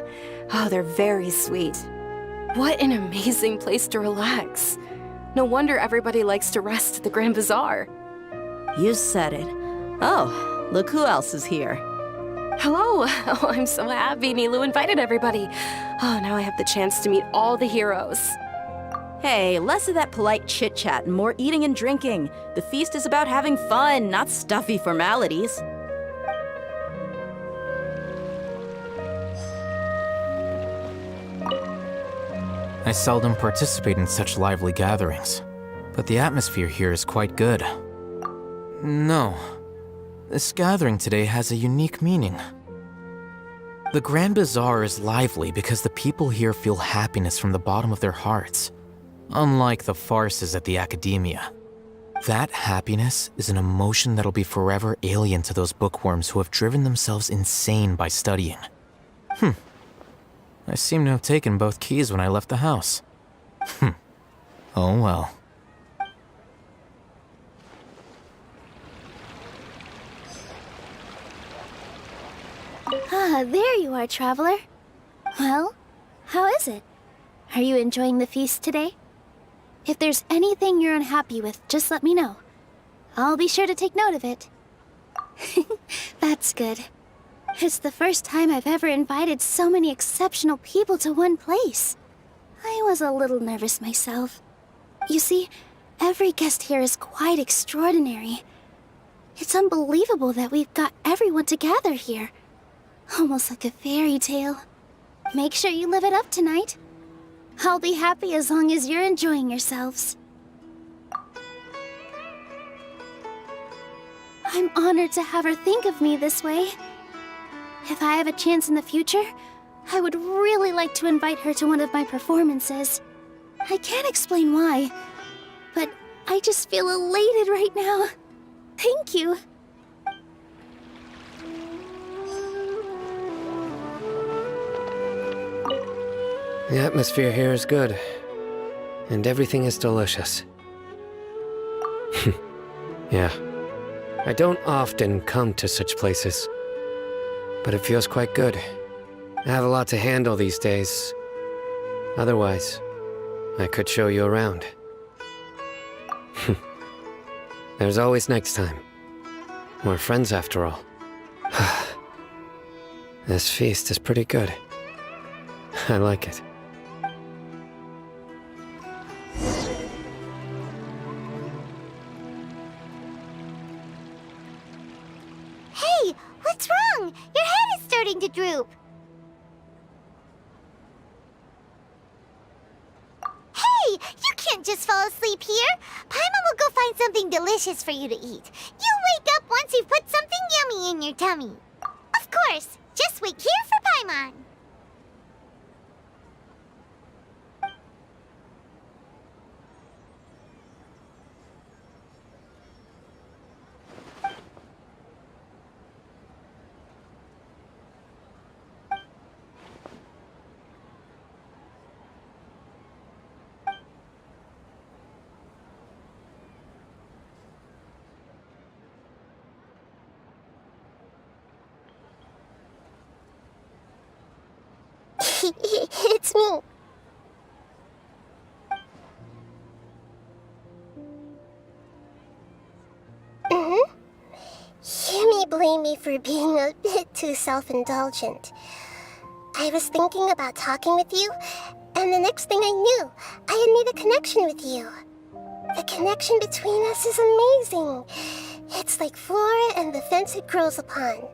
Speaker 8: Oh, they're very sweet. What an amazing place to relax. No wonder everybody likes to rest at the Grand Bazaar.
Speaker 11: You said it. Oh, look who else is here.
Speaker 8: Hello! Oh, I'm so happy Nilu invited everybody. Oh, now I have the chance to meet all the heroes.
Speaker 11: Hey, less of that polite chit-chat and more eating and drinking. The feast is about having fun, not stuffy formalities.
Speaker 10: I seldom participate in such lively gatherings, but the atmosphere here is quite good. No, this gathering today has a unique meaning. The Grand Bazaar is lively because the people here feel happiness from the bottom of their hearts, unlike the farces at the Academia. That happiness is an emotion that'll be forever alien to those bookworms who have driven themselves insane by studying. I seem to have taken both keys when I left the house. Oh well.
Speaker 5: Ah, there you are, traveler. Well, how is it? Are you enjoying the feast today? If there's anything you're unhappy with, just let me know. I'll be sure to take note of it. That's good. It's the first time I've ever invited so many exceptional people to one place. I was a little nervous myself. You see, every guest here is quite extraordinary. It's unbelievable that we've got everyone together here. Almost like a fairy tale. Make sure you live it up tonight. I'll be happy as long as you're enjoying yourselves. I'm honored to have her think of me this way. If I have a chance in the future, I would really like to invite her to one of my performances. I can't explain why, but I just feel elated right now. Thank you.
Speaker 13: The atmosphere here is good, and everything is delicious. Yeah, I don't often come to such places, but it feels quite good. I have a lot to handle these days. Otherwise, I could show you around. There's always next time. We're friends after all. This feast is pretty good. I like it.
Speaker 2: Hey, what's wrong? Your head is starting to droop. Hey, you can't just fall asleep here. Paimon will go find something delicious for you to eat. You'll wake up once you've put something yummy in your tummy. Of course, just wait here for Paimon. It's me. You may blame me for being a bit too self-indulgent. I was thinking about talking with you, and the next thing I knew, I had made a connection with you. The connection between us is amazing. It's like flora and the fence it grows upon.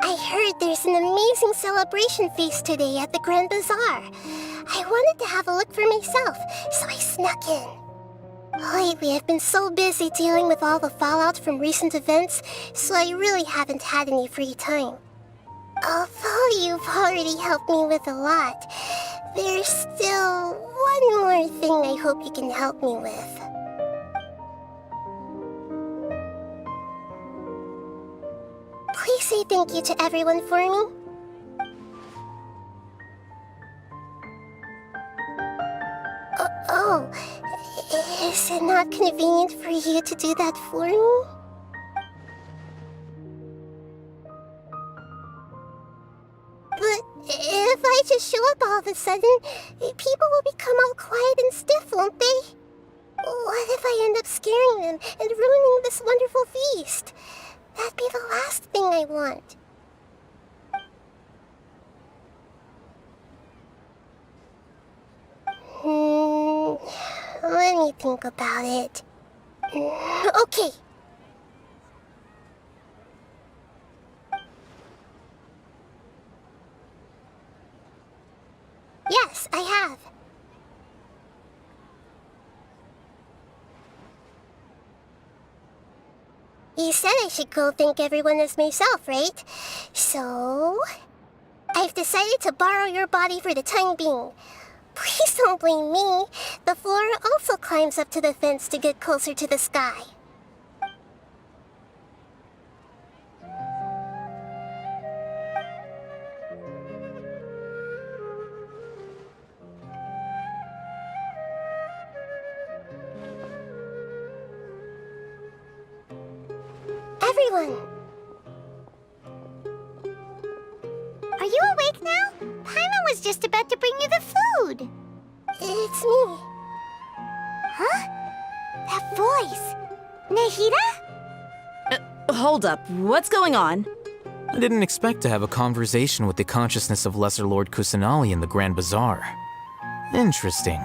Speaker 2: I heard there's an amazing celebration feast today at the Grand Bazaar. I wanted to have a look for myself, so I snuck in. Lately, I've been so busy dealing with all the fallout from recent events, so I really haven't had any free time. Although you've already helped me with a lot, there's still one more thing I hope you can help me with. Please say thank you to everyone for me. Oh, is it not convenient for you to do that for me? But if I just show up all of a sudden, people will become all quiet and stiff, won't they? What if I end up scaring them and ruining this wonderful feast? That'd be the last thing I want. Let me think about it. Okay. Yes, I have. You said I should go thank everyone as myself, right? So, I've decided to borrow your body for the time being. Please don't blame me. The flora also climbs up to the fence to get closer to the sky. Everyone! Are you awake now? Paimon was just about to bring you the food. It's me. Huh? That voice. Nahida?
Speaker 11: Hold up, what's going on?
Speaker 10: I didn't expect to have a conversation with the consciousness of Lesser Lord Kusanali in the Grand Bazaar. Interesting.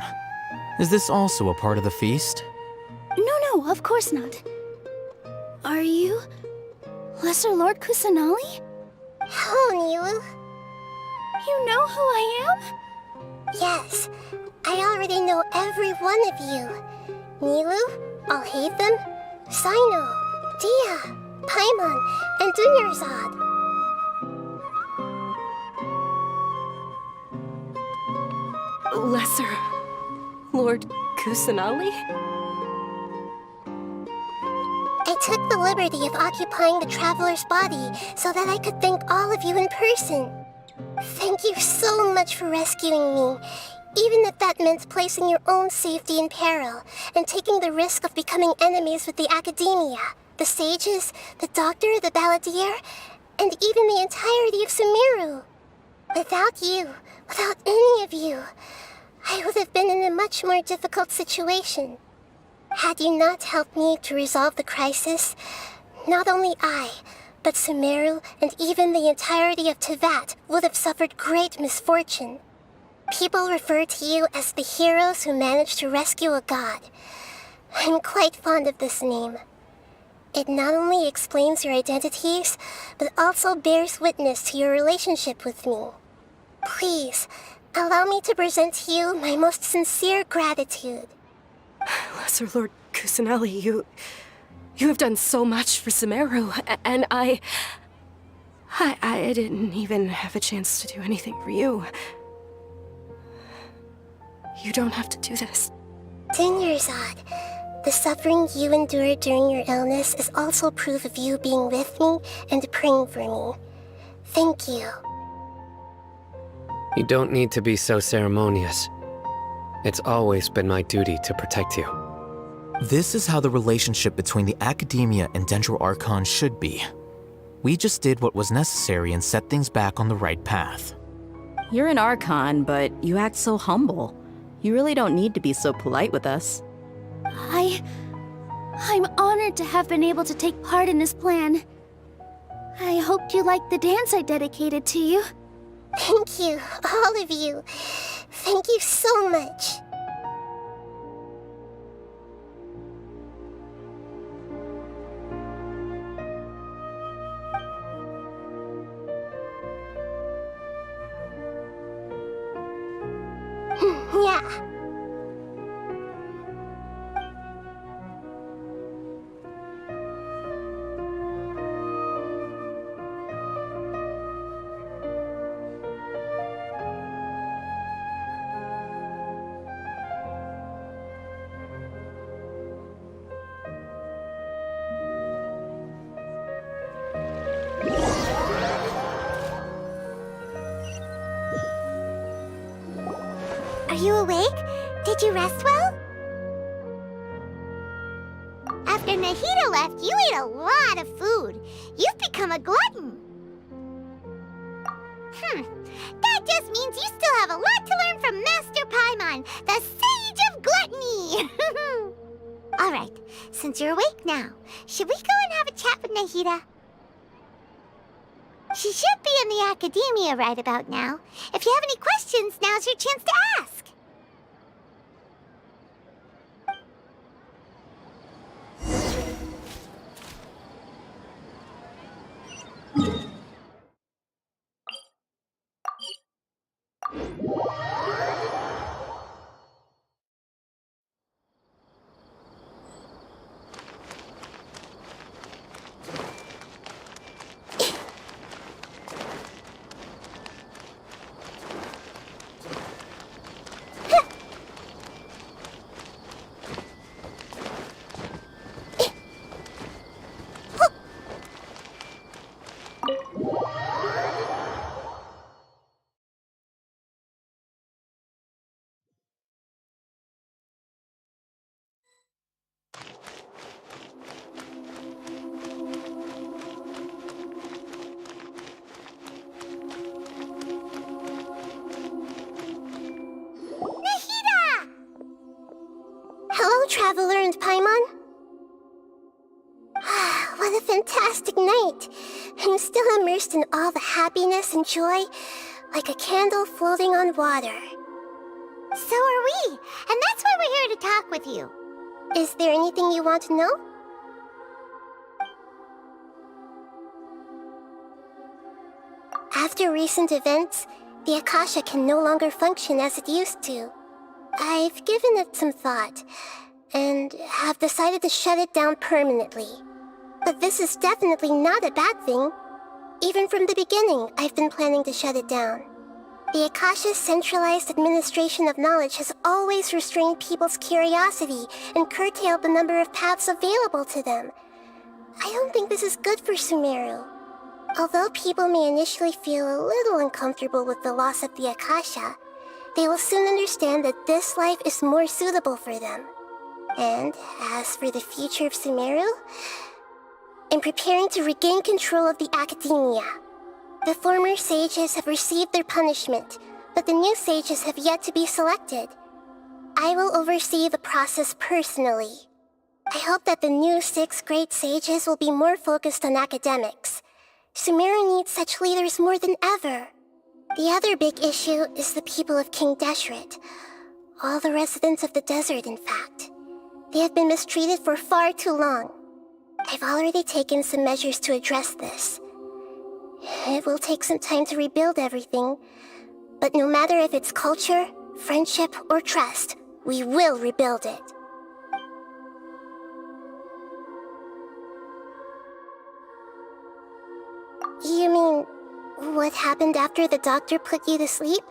Speaker 10: Is this also a part of the feast?
Speaker 5: No, of course not. Are you Lesser Lord Kusanali?
Speaker 2: Hello, Nilu.
Speaker 5: You know who I am?
Speaker 2: Yes, I already know every one of you. Nilu, Alhaitham, Sino, Dia, Paimon, and Dunyarzad.
Speaker 8: Lesser Lord Kusanali?
Speaker 2: I took the liberty of occupying the traveler's body so that I could thank all of you in person. Thank you so much for rescuing me, even if that meant placing your own safety in peril and taking the risk of becoming enemies with the academia, the sages, the doctor, the balladeer, and even the entirety of Sumeru. Without you, without any of you, I would have been in a much more difficult situation. Had you not helped me to resolve the crisis, not only I, but Sumeru and even the entirety of Teyvat would have suffered great misfortune. People refer to you as the heroes who managed to rescue a god. I'm quite fond of this name. It not only explains your identities, but also bears witness to your relationship with me. Please, allow me to present to you my most sincere gratitude.
Speaker 8: Lesser Lord Kusanelli, you have done so much for Sumeru, and I didn't even have a chance to do anything for you. You don't have to do this.
Speaker 2: Dinyarzad, the suffering you endured during your illness is also proof of you being with me and praying for me. Thank you.
Speaker 13: You don't need to be so ceremonious. It's always been my duty to protect you.
Speaker 10: This is how the relationship between the Academia and Dendro Archon should be. We just did what was necessary and set things back on the right path.
Speaker 11: You're an Archon, but you act so humble. You really don't need to be so polite with us.
Speaker 5: I'm honored to have been able to take part in this plan. I hoped you liked the dance I dedicated to you.
Speaker 2: Thank you, all of you. Thank you so much. Yeah. Are you awake? Did you rest well? After Nahida left, you ate a lot of food. You've become a glutton. That just means you still have a lot to learn from Master Paimon, the Sage of Gluttony! Alright, since you're awake now, should we go and have a chat with Nahida? She should be in the Academia right about now. If you have any questions, now's your chance to ask. Traveler and Paimon? What a fantastic night! I'm still immersed in all the happiness and joy, like a candle floating on water. So are we, and that's why we're here to talk with you. Is there anything you want to know? After recent events, the Akasha can no longer function as it used to. I've given it some thought, and have decided to shut it down permanently. But this is definitely not a bad thing. Even from the beginning, I've been planning to shut it down. The Akasha's centralized administration of knowledge has always restrained people's curiosity and curtailed the number of paths available to them. I don't think this is good for Sumeru. Although people may initially feel a little uncomfortable with the loss of the Akasha, they will soon understand that this life is more suitable for them. And as for the future of Sumeru, I'm preparing to regain control of the Academia. The former sages have received their punishment, but the new sages have yet to be selected. I will oversee the process personally. I hope that the new 6 great sages will be more focused on academics. Sumeru needs such leaders more than ever. The other big issue is the people of King Deshret. All the residents of the desert, in fact. They have been mistreated for far too long. I've already taken some measures to address this. It will take some time to rebuild everything, but no matter if it's culture, friendship, or trust, we will rebuild it. You mean, what happened after the doctor put you to sleep?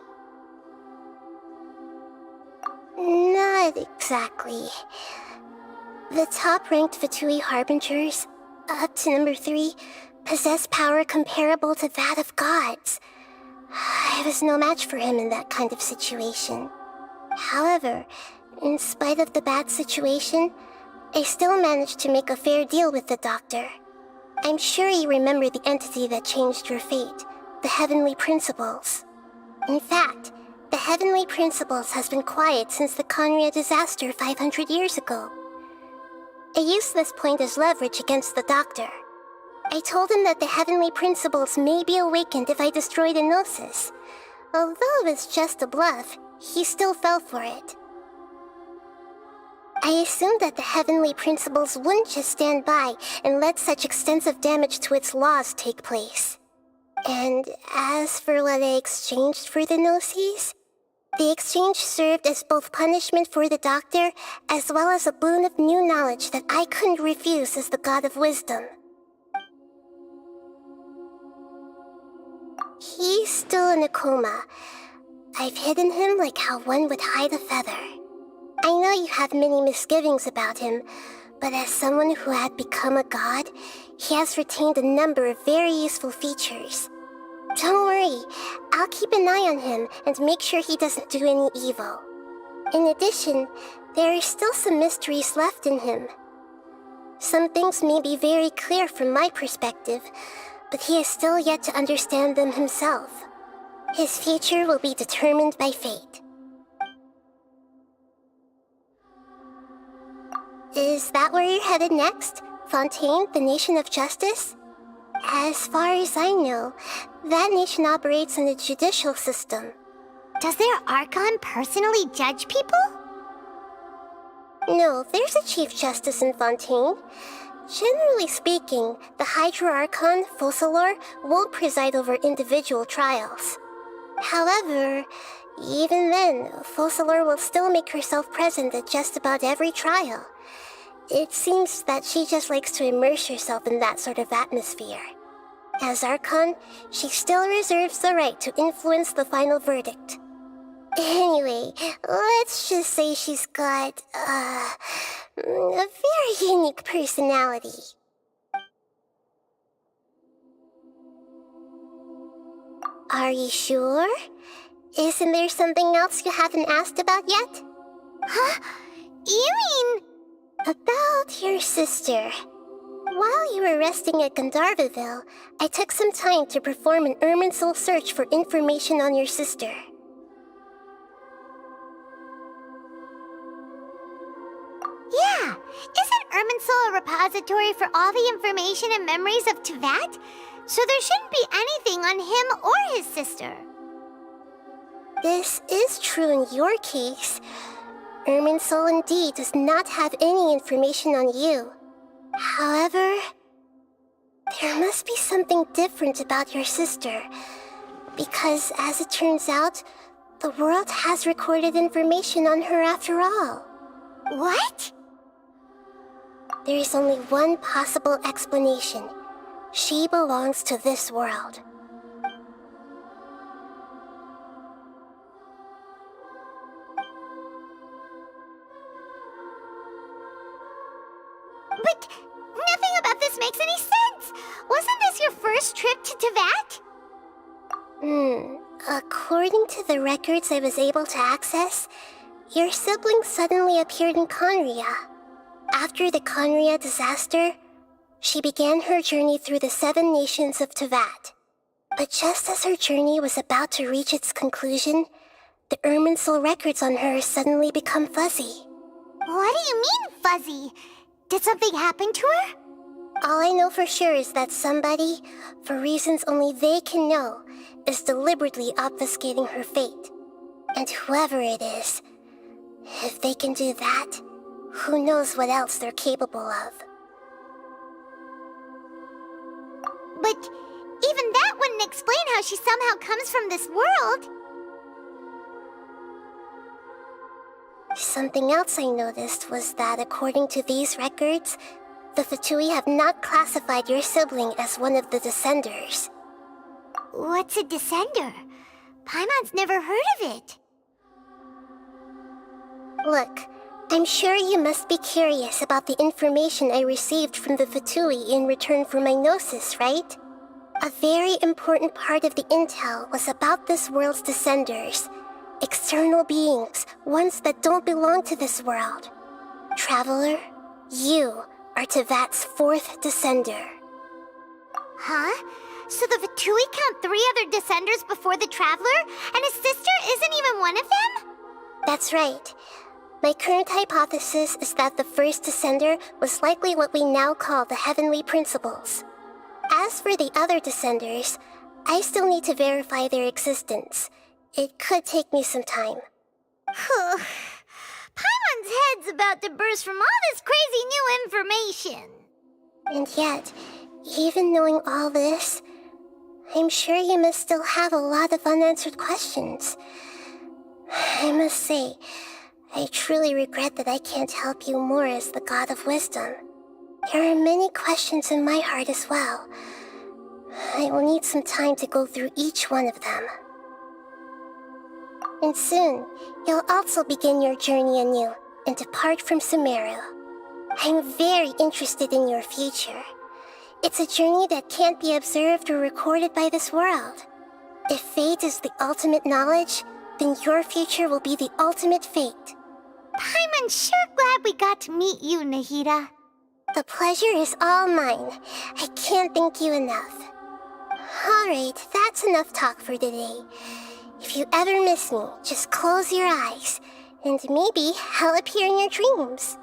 Speaker 2: Not exactly. The top-ranked Fatui Harbingers, up to number 3, possess power comparable to that of gods. I was no match for him in that kind of situation. However, in spite of the bad situation, I still managed to make a fair deal with the doctor. I'm sure you remember the entity that changed your fate, the Heavenly Principles. In fact, the Heavenly Principles has been quiet since the Conria disaster 500 years ago. I used this point as leverage against the doctor. I told him that the Heavenly Principles may be awakened if I destroy the Gnosis. Although it was just a bluff, he still fell for it. I assumed that the Heavenly Principles wouldn't just stand by and let such extensive damage to its laws take place. And as for what I exchanged for the Gnosis, the exchange served as both punishment for the doctor as well as a boon of new knowledge that I couldn't refuse as the God of Wisdom. He's still in a coma. I've hidden him like how one would hide a feather. I know you have many misgivings about him, but as someone who had become a god, he has retained a number of very useful features. Don't worry, I'll keep an eye on him and make sure he doesn't do any evil. In addition, there are still some mysteries left in him. Some things may be very clear from my perspective, but he is still yet to understand them himself. His future will be determined by fate. Is that where you're headed next? Fontaine, the Nation of Justice? As far as I know, that nation operates in a judicial system. Does their Archon personally judge people?
Speaker 1: No, there's a Chief Justice in Fontaine. Generally speaking, the Hydra Archon, Focalor, won't preside over individual trials. However, even then, Focalor will still make herself present at just about every trial. It seems that she just likes to immerse herself in that sort of atmosphere. As Archon, she still reserves the right to influence the final verdict. Anyway, let's just say she's got, a very unique personality. Are you sure? Isn't there something else you haven't asked about yet?
Speaker 2: Huh? You mean...
Speaker 1: About your sister. While you were resting at Gandharvaville, I took some time to perform an Irminsul search for information on your sister.
Speaker 2: Yeah! Isn't Irminsul a repository for all the information and memories of Tevat? So there shouldn't be anything on him or his sister.
Speaker 1: This is true in your case. Irminsul indeed does not have any information on you. However, there must be something different about your sister. Because as it turns out, the world has recorded information on her after all.
Speaker 2: What?
Speaker 1: There is only one possible explanation. She belongs to this world.
Speaker 2: But nothing about this makes any sense! Wasn't this your first trip to Tevat?
Speaker 1: According to the records I was able to access, your sibling suddenly appeared in Conria. After the Conria disaster, she began her journey through the 7 nations of Tevat. But just as her journey was about to reach its conclusion, the Irminsul records on her suddenly become fuzzy.
Speaker 2: What do you mean, fuzzy? Did something happen to her?
Speaker 1: All I know for sure is that somebody, for reasons only they can know, is deliberately obfuscating her fate. And whoever it is, if they can do that, who knows what else they're capable of.
Speaker 2: how she somehow comes from this world.
Speaker 16: Something else I noticed was that according to these records, the Fatui have not classified your sibling as one of the Descenders.
Speaker 2: What's a Descender? Paimon's never heard of it.
Speaker 16: Look, I'm sure you must be curious about the information I received from the Fatui in return for my gnosis, right? A very important part of the intel was about this world's Descenders. External beings, ones that don't belong to this world. Traveler, you are Tevat's 4th Descender.
Speaker 2: Huh? So the Fatui count 3 other Descenders before the Traveler, and his sister isn't even one of them?
Speaker 16: That's right. My current hypothesis is that the first Descender was likely what we now call the Heavenly Principles. As for the other Descenders, I still need to verify their existence. It could take me some time.
Speaker 2: Paimon's head's about to burst from all this crazy new information.
Speaker 16: And yet, even knowing all this, I'm sure you must still have a lot of unanswered questions. I must say, I truly regret that I can't help you more as the God of Wisdom. There are many questions in my heart as well. I will need some time to go through each one of them. And soon, you'll also begin your journey anew and depart from Sumeru. I'm very interested in your future. It's a journey that can't be observed or recorded by this world. If fate is the ultimate knowledge, then your future will be the ultimate fate.
Speaker 2: Paimon's sure glad we got to meet you, Nahida.
Speaker 16: The pleasure is all mine. I can't thank you enough. Alright, that's enough talk for today. If you ever miss me, just close your eyes, and maybe I'll appear in your dreams.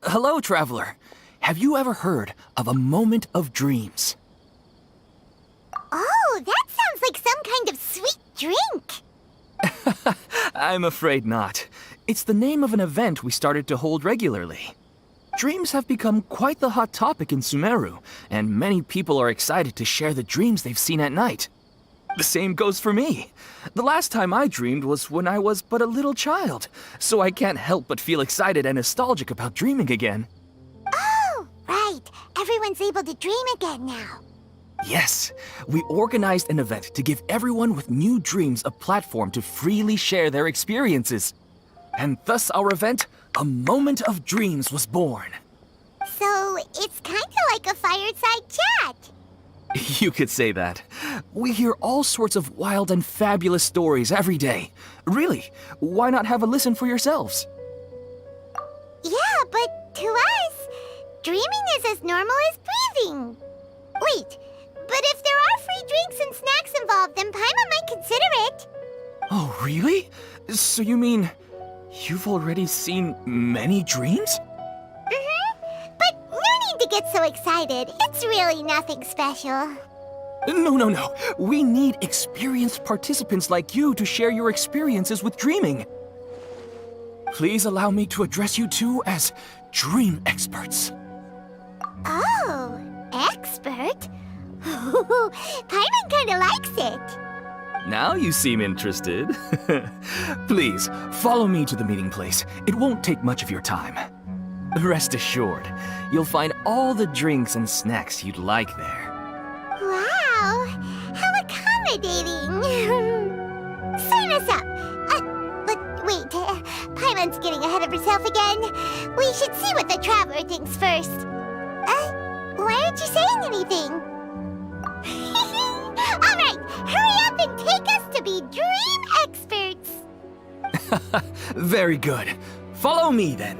Speaker 17: Hello, traveler. Have you ever heard of a moment of dreams?
Speaker 2: Oh, that sounds like some kind of sweet drink.
Speaker 17: I'm afraid not. It's the name of an event we started to hold regularly. Dreams have become quite the hot topic in Sumeru, and many people are excited to share the dreams they've seen at night. The same goes for me. The last time I dreamed was when I was but a little child, so I can't help but feel excited and nostalgic about dreaming again.
Speaker 2: Oh, right. Everyone's able to dream again now.
Speaker 17: Yes, we organized an event to give everyone with new dreams a platform to freely share their experiences. And thus our event, A Moment of Dreams, was born.
Speaker 2: So, it's kind of like a fireside chat.
Speaker 17: You could say that. We hear all sorts of wild and fabulous stories every day. Really, why not have a listen for yourselves?
Speaker 2: Yeah, but to us, dreaming is as normal as breathing. Wait, but if there are free drinks and snacks involved, then Paimon might consider it.
Speaker 17: Oh, really? So you mean you've already seen many dreams?
Speaker 2: But no need to get so excited. It's really nothing special.
Speaker 17: No. We need experienced participants like you to share your experiences with dreaming. Please allow me to address you two as dream experts.
Speaker 2: Oh, expert? Paimon kinda likes it.
Speaker 17: Now you seem interested. Please, follow me to the meeting place. It won't take much of your time. Rest assured, you'll find all the drinks and snacks you'd like there.
Speaker 2: Wow, how accommodating. Sign us up. But wait, Paimon's getting ahead of herself again. We should see what the traveler thinks first. Why aren't you saying anything? All right, hurry up and take us to be dream experts.
Speaker 17: Very good. Follow me then.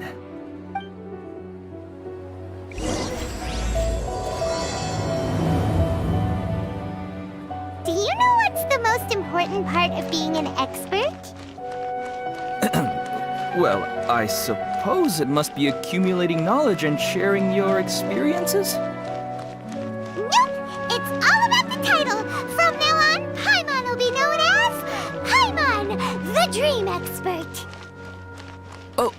Speaker 2: Do you know what's the most important part of being an expert?
Speaker 17: Well, I suppose it must be accumulating knowledge and sharing your experiences?
Speaker 2: Nope! It's all about the title! From now on, Paimon will be known as Paimon, the Dream Expert!
Speaker 17: Oh,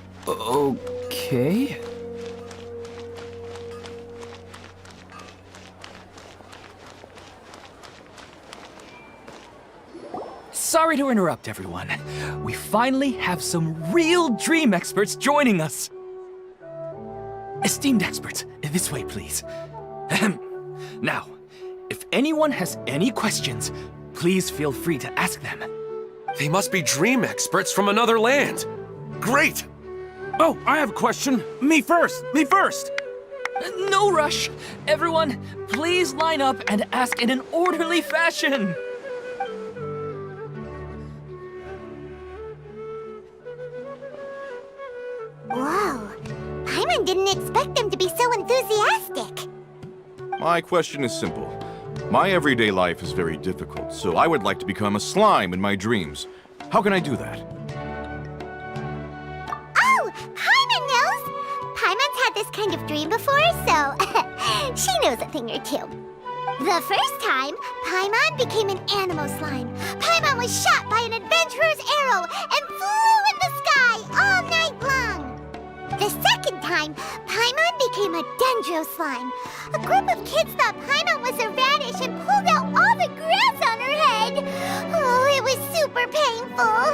Speaker 17: okay. Sorry to interrupt, everyone. We finally have some real dream experts joining us. Esteemed experts, this way, please. Now, if anyone has any questions, please feel free to ask them.
Speaker 18: They must be dream experts from another land. Great!
Speaker 9: Oh, I have a question. Me first!
Speaker 17: No rush. Everyone, please line up and ask in an orderly fashion.
Speaker 2: Whoa, Paimon didn't expect them to be so enthusiastic.
Speaker 19: My question is simple. My everyday life is very difficult, so I would like to become a slime in my dreams. How can I do that?
Speaker 2: Oh, Paimon knows! Paimon's had this kind of dream before, so she knows a thing or two. The first time, Paimon became an animal slime. Paimon was shot by an adventurer's arrow and flew in the sky all night long. The second time, Paimon became a dendro slime. A group of kids thought Paimon was a radish and pulled out all the grass on her head. Oh, it was super painful.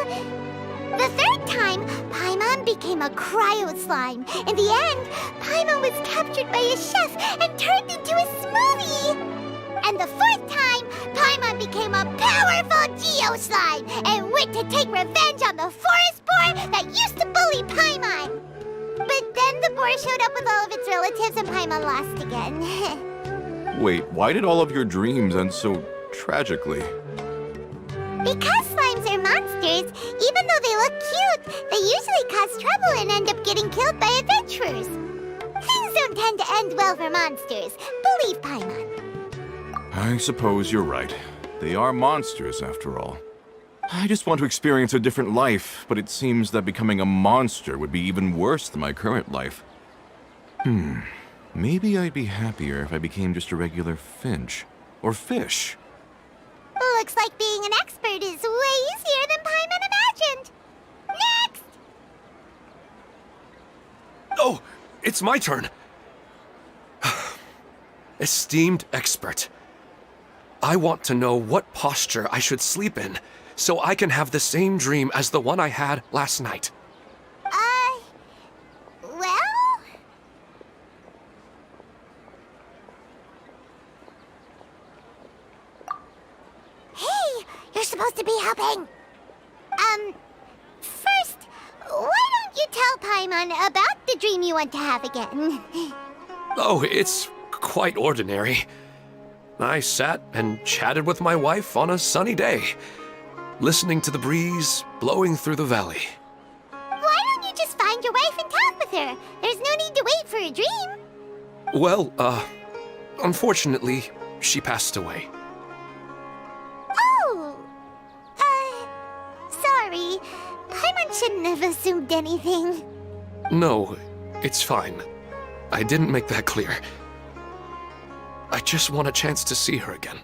Speaker 2: The third time, Paimon became a cryo slime. In the end, Paimon was captured by a chef and turned into a smoothie. And the fourth time, Paimon became a powerful Geo slime and went to take revenge on the forest boar that used to bully Paimon. But then the boar showed up with all of its relatives and Paimon lost again.
Speaker 19: Wait, why did all of your dreams end so tragically?
Speaker 2: Because slimes are monsters, even though they look cute, they usually cause trouble and end up getting killed by adventurers. Things don't tend to end well for monsters. Believe Paimon.
Speaker 19: I suppose you're right. They are monsters, after all. I just want to experience a different life, but it seems that becoming a monster would be even worse than my current life. Maybe I'd be happier if I became just a regular finch. Or fish.
Speaker 2: Looks like being an expert is way easier than Paimon imagined. Next!
Speaker 18: Oh, it's my turn. Esteemed expert, I want to know what posture I should sleep in so I can have the same dream as the one I had last night.
Speaker 2: Well? Hey, you're supposed to be helping. First, why don't you tell Paimon about the dream you want to have again?
Speaker 18: Oh, it's quite ordinary. I sat and chatted with my wife on a sunny day, listening to the breeze blowing through the valley.
Speaker 2: Why don't you just find your wife and talk with her? There's no need to wait for a dream.
Speaker 18: Well, unfortunately, she passed away.
Speaker 2: Oh, sorry. Paimon shouldn't have assumed anything.
Speaker 18: No, it's fine. I didn't make that clear. I just want a chance to see her again.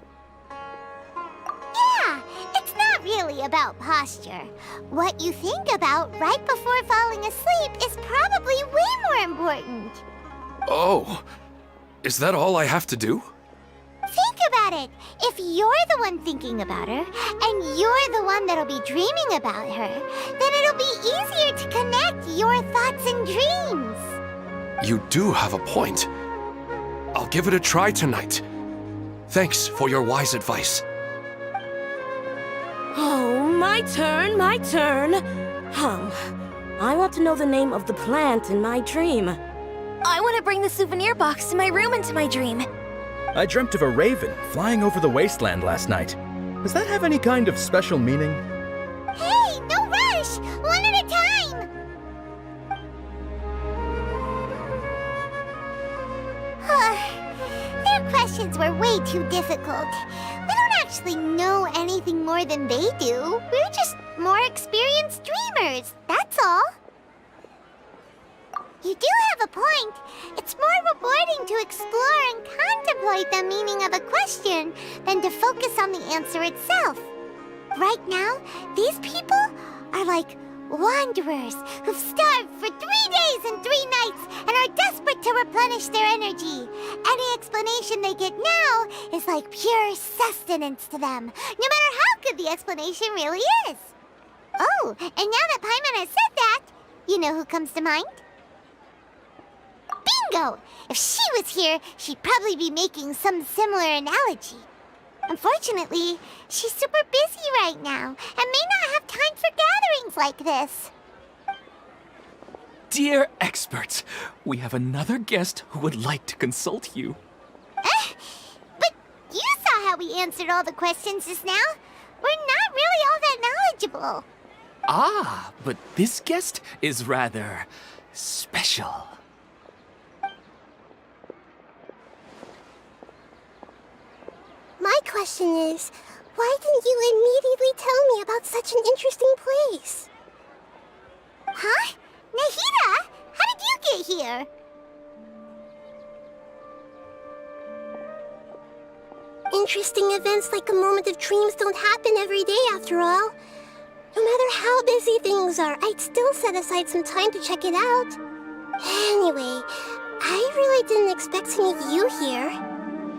Speaker 2: Yeah, it's not really about posture. What you think about right before falling asleep is probably way more important.
Speaker 18: Oh, is that all I have to do?
Speaker 2: Think about it. If you're the one thinking about her, and you're the one that'll be dreaming about her, then it'll be easier to connect your thoughts and dreams.
Speaker 18: You do have a point. I'll give it a try tonight. Thanks for your wise advice.
Speaker 12: Oh, my turn, my turn. I want to know the name of the plant in my dream.
Speaker 5: I want to bring the souvenir box to my room into my dream.
Speaker 20: I dreamt of a raven flying over the wasteland last night. Does that have any kind of special meaning?
Speaker 2: Hey, no rush! One at a time! Their questions were way too difficult. We don't actually know anything more than they do. We're just more experienced dreamers, that's all. You do have a point. It's more rewarding to explore and contemplate the meaning of a question than to focus on the answer itself. Right now, these people are like wanderers who've starved for 3 days and 3 nights and are desperate to replenish their energy. Any explanation they get now is like pure sustenance to them, no matter how good the explanation really is. Oh, and now that Paimon has said that, you know who comes to mind? Bingo! If she was here, she'd probably be making some similar analogy. Unfortunately, she's super busy right now and may not have time for gatherings like this.
Speaker 17: Dear experts, we have another guest who would like to consult you.
Speaker 2: But you saw how we answered all the questions just now. We're not really all that knowledgeable.
Speaker 17: Ah, but this guest is rather special.
Speaker 16: My question is, why didn't you immediately tell me about such an interesting place?
Speaker 2: Huh? Nahida? How did you get here?
Speaker 16: Interesting events like a moment of dreams don't happen every day after all. No matter how busy things are, I'd still set aside some time to check it out. Anyway, I really didn't expect to meet you here.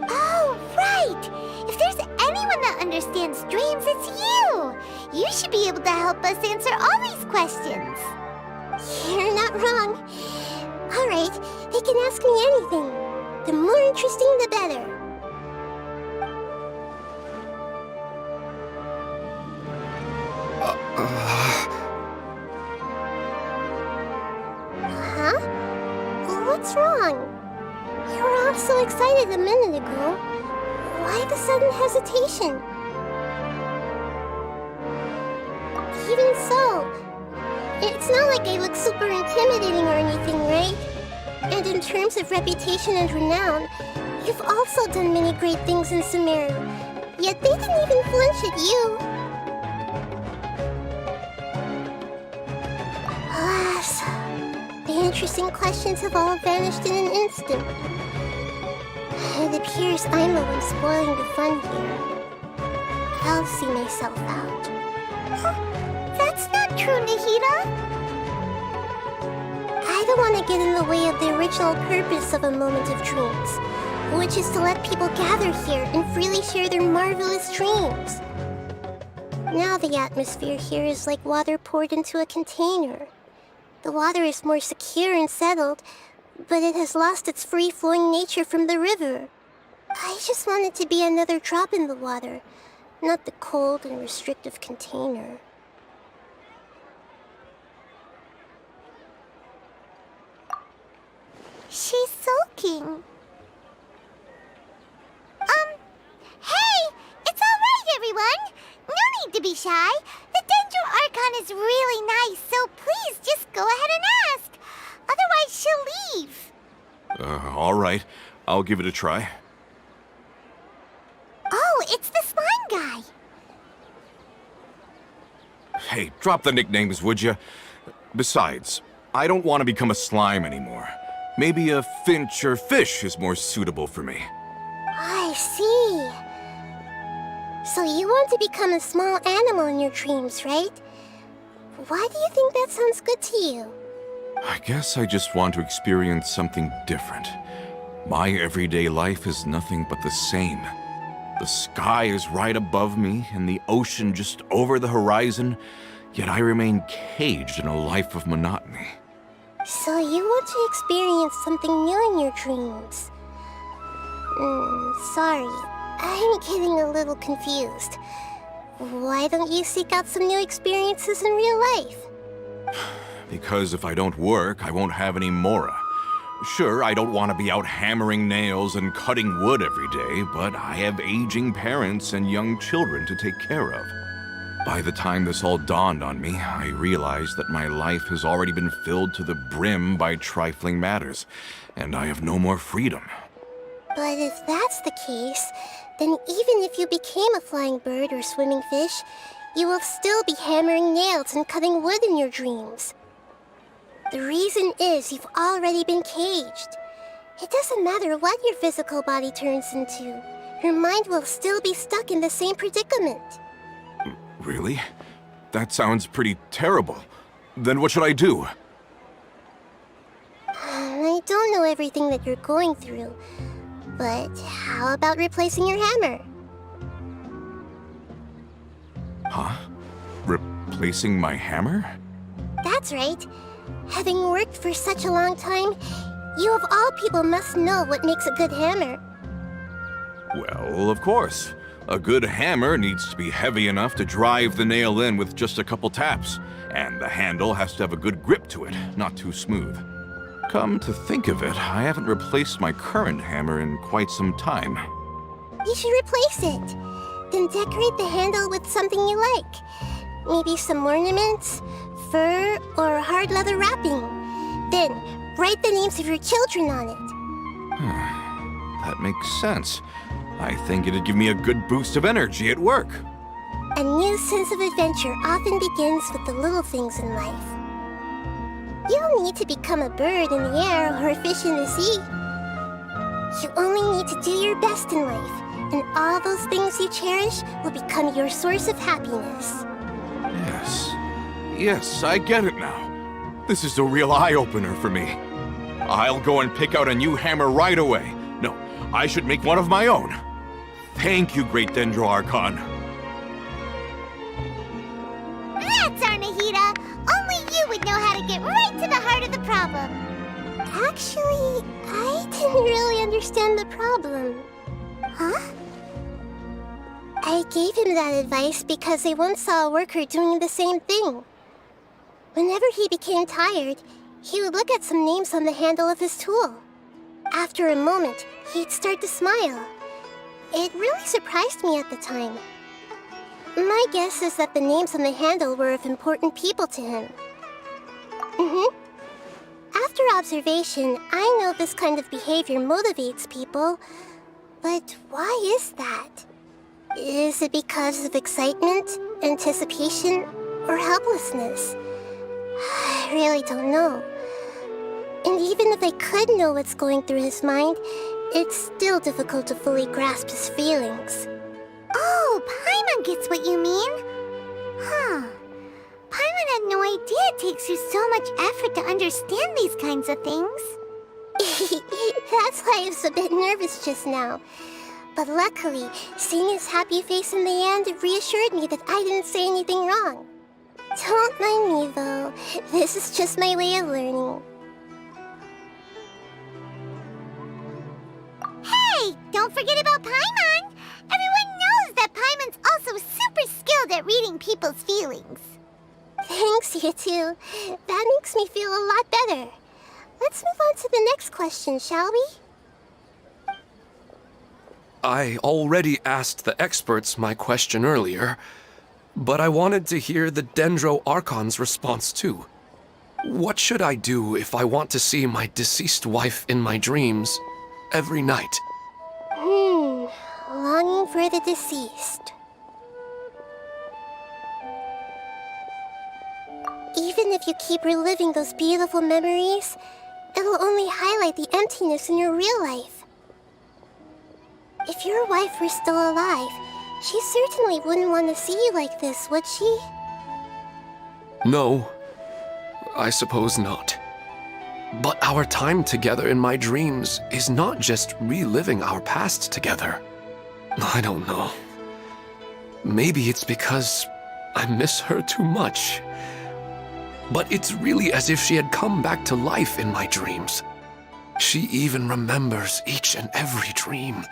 Speaker 2: Oh, right! If there's anyone that understands dreams, it's you! You should be able to help us answer all these questions.
Speaker 16: You're not wrong. Alright, they can ask me anything. The more interesting, the better. Huh? What's wrong? You were all so excited a minute ago. Why the sudden hesitation? Even so, it's not like I look super intimidating or anything, right? And in terms of reputation and renown, you've also done many great things in Sumeru. Yet they didn't even flinch at you. Alas, the interesting questions have all vanished in an instant. It appears I'm the one spoiling the fun here. I'll see myself out.
Speaker 2: That's not true, Nahida.
Speaker 16: I don't want to get in the way of the original purpose of a moment of dreams, which is to let people gather here and freely share their marvelous dreams. Now the atmosphere here is like water poured into a container. The water is more secure and settled, but it has lost its free-flowing nature from the river. I just want it to be another drop in the water, not the cold and restrictive container.
Speaker 2: She's sulking. Hey! It's alright, everyone! No need to be shy. The Dendro Archon is really nice, so please just go ahead and ask. Otherwise, she'll leave.
Speaker 19: All right. I'll give it a try.
Speaker 2: Oh, it's the slime guy.
Speaker 19: Hey, drop the nicknames, would you? Besides, I don't want to become a slime anymore. Maybe a finch or fish is more suitable for me.
Speaker 16: I see. So you want to become a small animal in your dreams, right? Why do you think that sounds good to you?
Speaker 19: I guess I just want to experience something different. My everyday life is nothing but the same. The sky is right above me and the ocean just over the horizon, yet I remain caged in a life of monotony.
Speaker 16: So you want to experience something new in your dreams? Sorry, I'm getting a little confused. Why don't you seek out some new experiences in real life?
Speaker 19: Because if I don't work, I won't have any Mora. Sure, I don't want to be out hammering nails and cutting wood every day, but I have aging parents and young children to take care of. By the time this all dawned on me, I realized that my life has already been filled to the brim by trifling matters, and I have no more freedom.
Speaker 16: But if that's the case, then even if you became a flying bird or swimming fish, you will still be hammering nails and cutting wood in your dreams. The reason is you've already been caged. It doesn't matter what your physical body turns into. Your mind will still be stuck in the same predicament.
Speaker 19: Really? That sounds pretty terrible. Then what should I do?
Speaker 16: I don't know everything that you're going through, but how about replacing your hammer?
Speaker 19: Huh? Replacing my hammer?
Speaker 16: That's right. Having worked for such a long time, you of all people must know what makes a good hammer.
Speaker 19: Well, of course. A good hammer needs to be heavy enough to drive the nail in with just a couple taps, and the handle has to have a good grip to it, not too smooth. Come to think of it, I haven't replaced my current hammer in quite some time.
Speaker 16: You should replace it. Then decorate the handle with something you like. Maybe some ornaments, fur, or hard leather wrapping. Then, write the names of your children on it.
Speaker 19: That makes sense. I think it'd give me a good boost of energy at work.
Speaker 16: A new sense of adventure often begins with the little things in life. You don't need to become a bird in the air or a fish in the sea. You only need to do your best in life, and all those things you cherish will become your source of happiness.
Speaker 19: Yes, I get it now. This is a real eye-opener for me. I'll go and pick out a new hammer right away. No, I should make one of my own. Thank you, Great Dendro Archon.
Speaker 2: That's our Nahida. Only you would know how to get right to the heart of the problem.
Speaker 16: Actually, I didn't really understand the problem. Huh? I gave him that advice because I once saw a worker doing the same thing. Whenever he became tired, he would look at some names on the handle of his tool. After a moment, he'd start to smile. It really surprised me at the time. My guess is that the names on the handle were of important people to him. After observation, I know this kind of behavior motivates people. But why is that? Is it because of excitement, anticipation, or helplessness? I really don't know. And even if I could know what's going through his mind, it's still difficult to fully grasp his feelings.
Speaker 2: Oh, Paimon gets what you mean. Huh. Paimon had no idea it takes you so much effort to understand these kinds of things.
Speaker 16: That's why I was a bit nervous just now. But luckily, seeing his happy face in the end reassured me that I didn't say anything wrong. Don't mind me, though. This is just my way of learning.
Speaker 2: Hey, don't forget about Paimon! Everyone knows that Paimon's also super skilled at reading people's feelings.
Speaker 16: Thanks, you two. That makes me feel a lot better. Let's move on to the next question, shall we?
Speaker 18: I already asked the experts my question earlier, but I wanted to hear the Dendro Archon's response too. What should I do if I want to see my deceased wife in my dreams every night?
Speaker 16: Longing for the deceased. Even if you keep reliving those beautiful memories, it'll only highlight the emptiness in your real life. If your wife were still alive, she certainly wouldn't want to see you like this, would she?
Speaker 18: No, I suppose not. But our time together in my dreams is not just reliving our past together. I don't know. Maybe it's because I miss her too much. But it's really as if she had come back to life in my dreams. She even remembers each and every dream.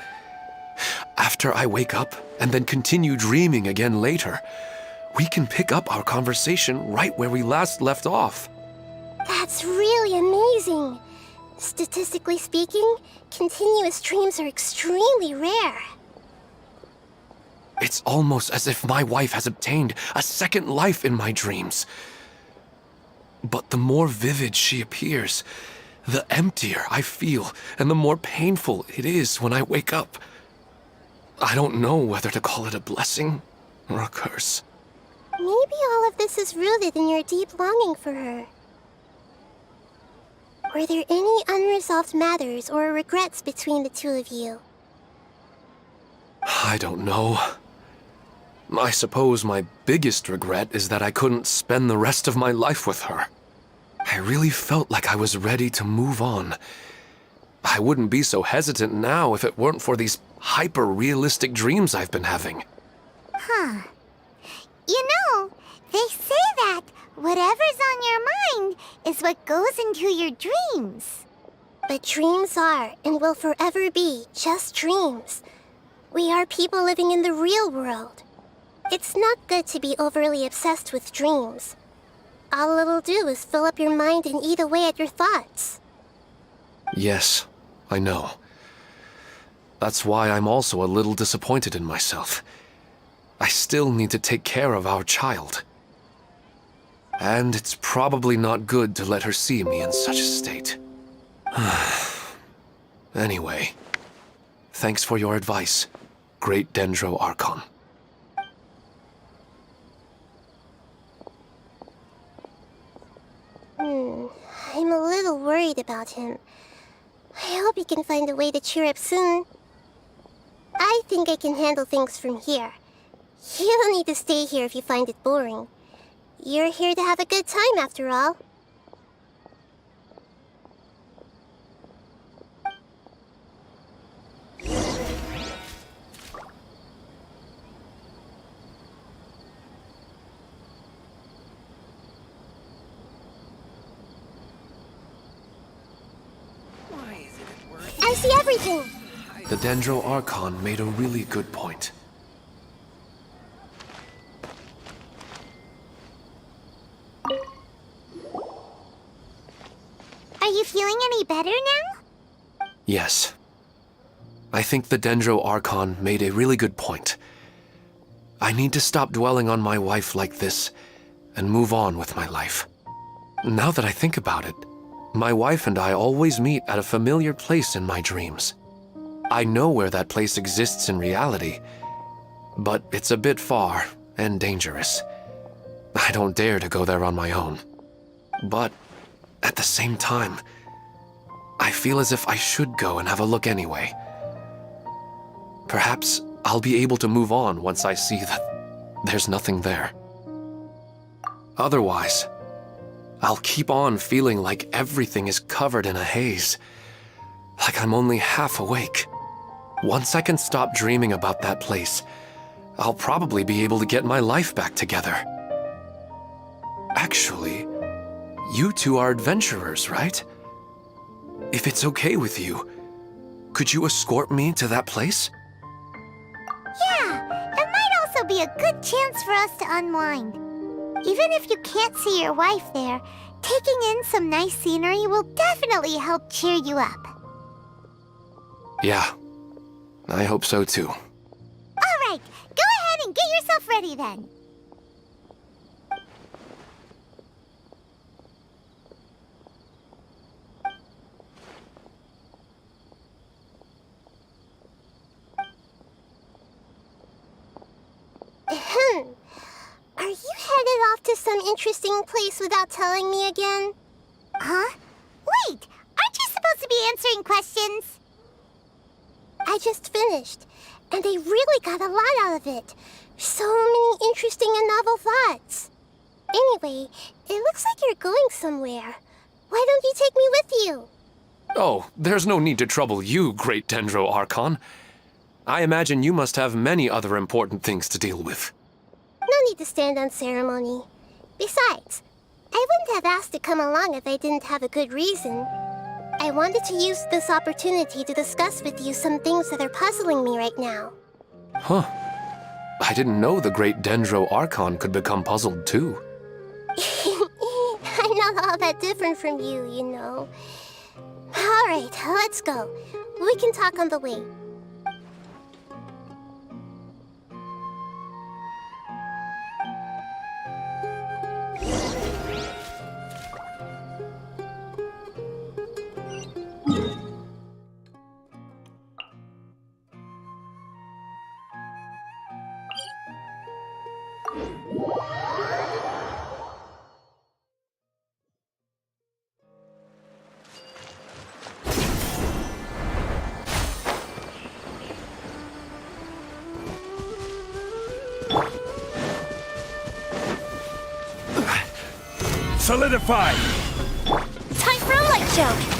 Speaker 18: After I wake up and then continue dreaming again later, we can pick up our conversation right where we last left off.
Speaker 16: That's really amazing. Statistically speaking, continuous dreams are extremely rare.
Speaker 18: It's almost as if my wife has obtained a second life in my dreams. But the more vivid she appears, the emptier I feel and the more painful it is when I wake up. I don't know whether to call it a blessing or a curse.
Speaker 16: Maybe all of this is rooted in your deep longing for her. Were there any unresolved matters or regrets between the two of you?
Speaker 18: I don't know. I suppose my biggest regret is that I couldn't spend the rest of my life with her. I really felt like I was ready to move on. I wouldn't be so hesitant now if it weren't for these hyper-realistic dreams I've been having.
Speaker 2: Huh. You know, they say that whatever's on your mind is what goes into your dreams.
Speaker 16: But dreams are, and will forever be, just dreams. We are people living in the real world. It's not good to be overly obsessed with dreams. All it'll do is fill up your mind and eat away at your thoughts.
Speaker 18: Yes, I know. That's why I'm also a little disappointed in myself. I still need to take care of our child. And it's probably not good to let her see me in such a state. Anyway, thanks for your advice, Great Dendro Archon.
Speaker 16: I'm a little worried about him. I hope he can find a way to cheer up soon. I think I can handle things from here. You don't need to stay here if you find it boring. You're here to have a good time, after all. I see everything!
Speaker 18: The Dendro Archon made a really good point.
Speaker 2: Are you feeling any better now?
Speaker 18: Yes. I think the Dendro Archon made a really good point. I need to stop dwelling on my wife like this and move on with my life. Now that I think about it, my wife and I always meet at a familiar place in my dreams. I know where that place exists in reality, but it's a bit far and dangerous. I don't dare to go there on my own. But at the same time, I feel as if I should go and have a look anyway. Perhaps I'll be able to move on once I see that there's nothing there. Otherwise, I'll keep on feeling like everything is covered in a haze, like I'm only half awake. Once I can stop dreaming about that place, I'll probably be able to get my life back together. Actually, you two are adventurers, right? If it's okay with you, could you escort me to that place?
Speaker 2: Yeah, it might also be a good chance for us to unwind. Even if you can't see your wife there, taking in some nice scenery will definitely help cheer you up.
Speaker 18: Yeah, I hope so too.
Speaker 2: All right, go ahead and get yourself ready then.
Speaker 16: Are you headed off to some interesting place without telling me again?
Speaker 2: Huh? Wait, aren't you supposed to be answering questions?
Speaker 16: I just finished, and I really got a lot out of it. So many interesting and novel thoughts. Anyway, it looks like you're going somewhere. Why don't you take me with you?
Speaker 18: Oh, there's no need to trouble you, Great Dendro Archon. I imagine you must have many other important things to deal with.
Speaker 16: No need to stand on ceremony. Besides, I wouldn't have asked to come along if I didn't have a good reason. I wanted to use this opportunity to discuss with you some things that are puzzling me right now.
Speaker 18: Huh. I didn't know the Great Dendro Archon could become puzzled too.
Speaker 16: I'm not all that different from you, you know. All right, let's go. We can talk on the way.
Speaker 20: Solidify!
Speaker 1: Time for a light show!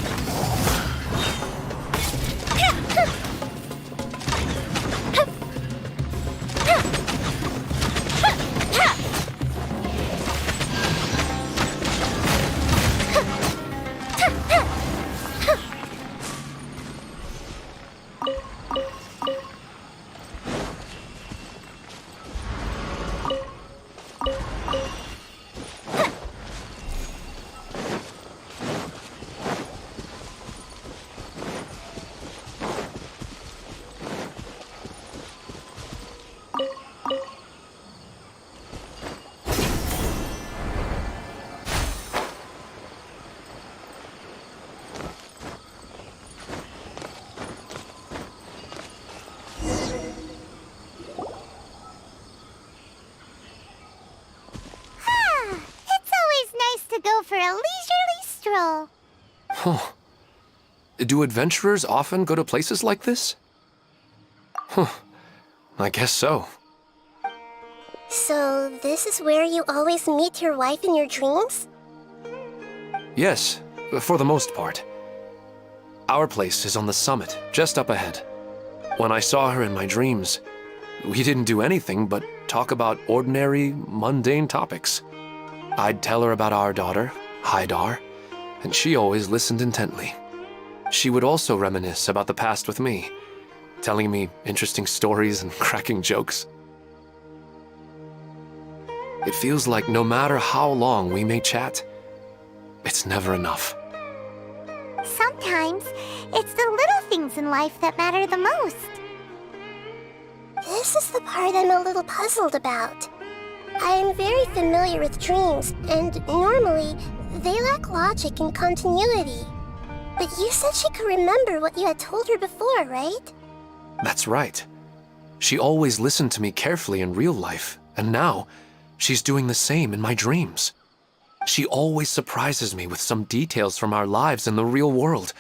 Speaker 2: Go for a leisurely stroll.
Speaker 18: Huh. Do adventurers often go to places like this? Huh. I guess so.
Speaker 16: So, this is where you always meet your wife in your dreams?
Speaker 18: Yes, for the most part. Our place is on the summit, just up ahead. When I saw her in my dreams, we didn't do anything but talk about ordinary, mundane topics. I'd tell her about our daughter, Haidar, and she always listened intently. She would also reminisce about the past with me, telling me interesting stories and cracking jokes. It feels like no matter how long we may chat, it's never enough.
Speaker 2: Sometimes, it's the little things in life that matter the most.
Speaker 16: This is the part I'm a little puzzled about. I am very familiar with dreams, and normally, they lack logic and continuity. But you said she could remember what you had told her before, right?
Speaker 18: That's right. She always listened to me carefully in real life, and now, she's doing the same in my dreams. She always surprises me with some details from our lives in the real world,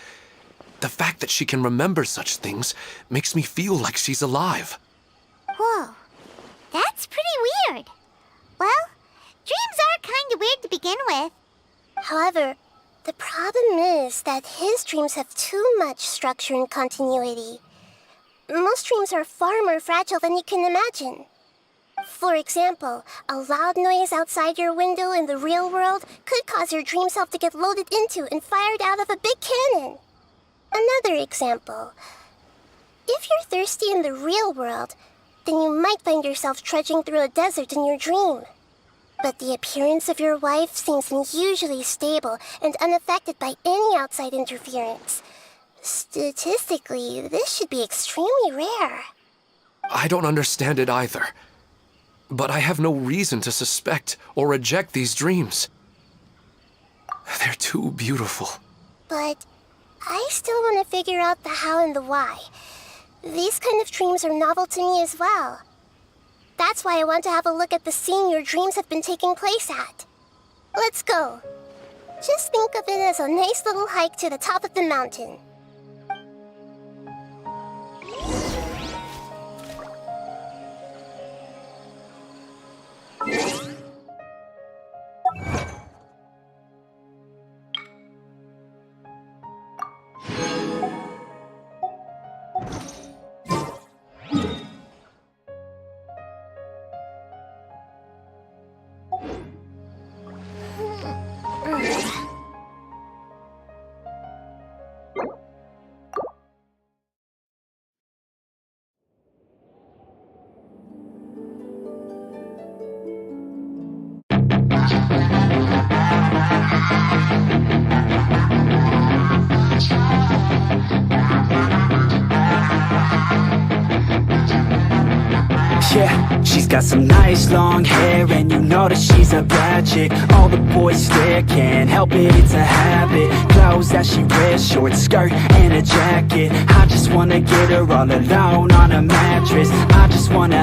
Speaker 18: The fact that she can remember such things makes me feel like she's alive.
Speaker 2: Whoa, that's pretty weird. Well, dreams are kind of weird to begin with.
Speaker 16: However, the problem is that his dreams have too much structure and continuity. Most dreams are far more fragile than you can imagine. For example, a loud noise outside your window in the real world could cause your dream self to get loaded into and fired out of a big cannon. Another example. If you're thirsty in the real world, then you might find yourself trudging through a desert in your dream. But the appearance of your wife seems unusually stable and unaffected by any outside interference. Statistically, this should be extremely rare.
Speaker 18: I don't understand it either. But I have no reason to suspect or reject these dreams. They're too beautiful.
Speaker 16: But I still want to figure out the how and the why. These kind of dreams are novel to me as well. That's why I want to have a look at the scene your dreams have been taking place at. Let's go. Just think of it as a nice little hike to the top of the mountain.
Speaker 21: Yeah, she's got some nice long hair, and you know that she's a bad chick. All the boys stare, can't help it, it's a habit. Clothes that she wears, short skirt and a jacket. I just wanna get her all alone on a mattress. I just wanna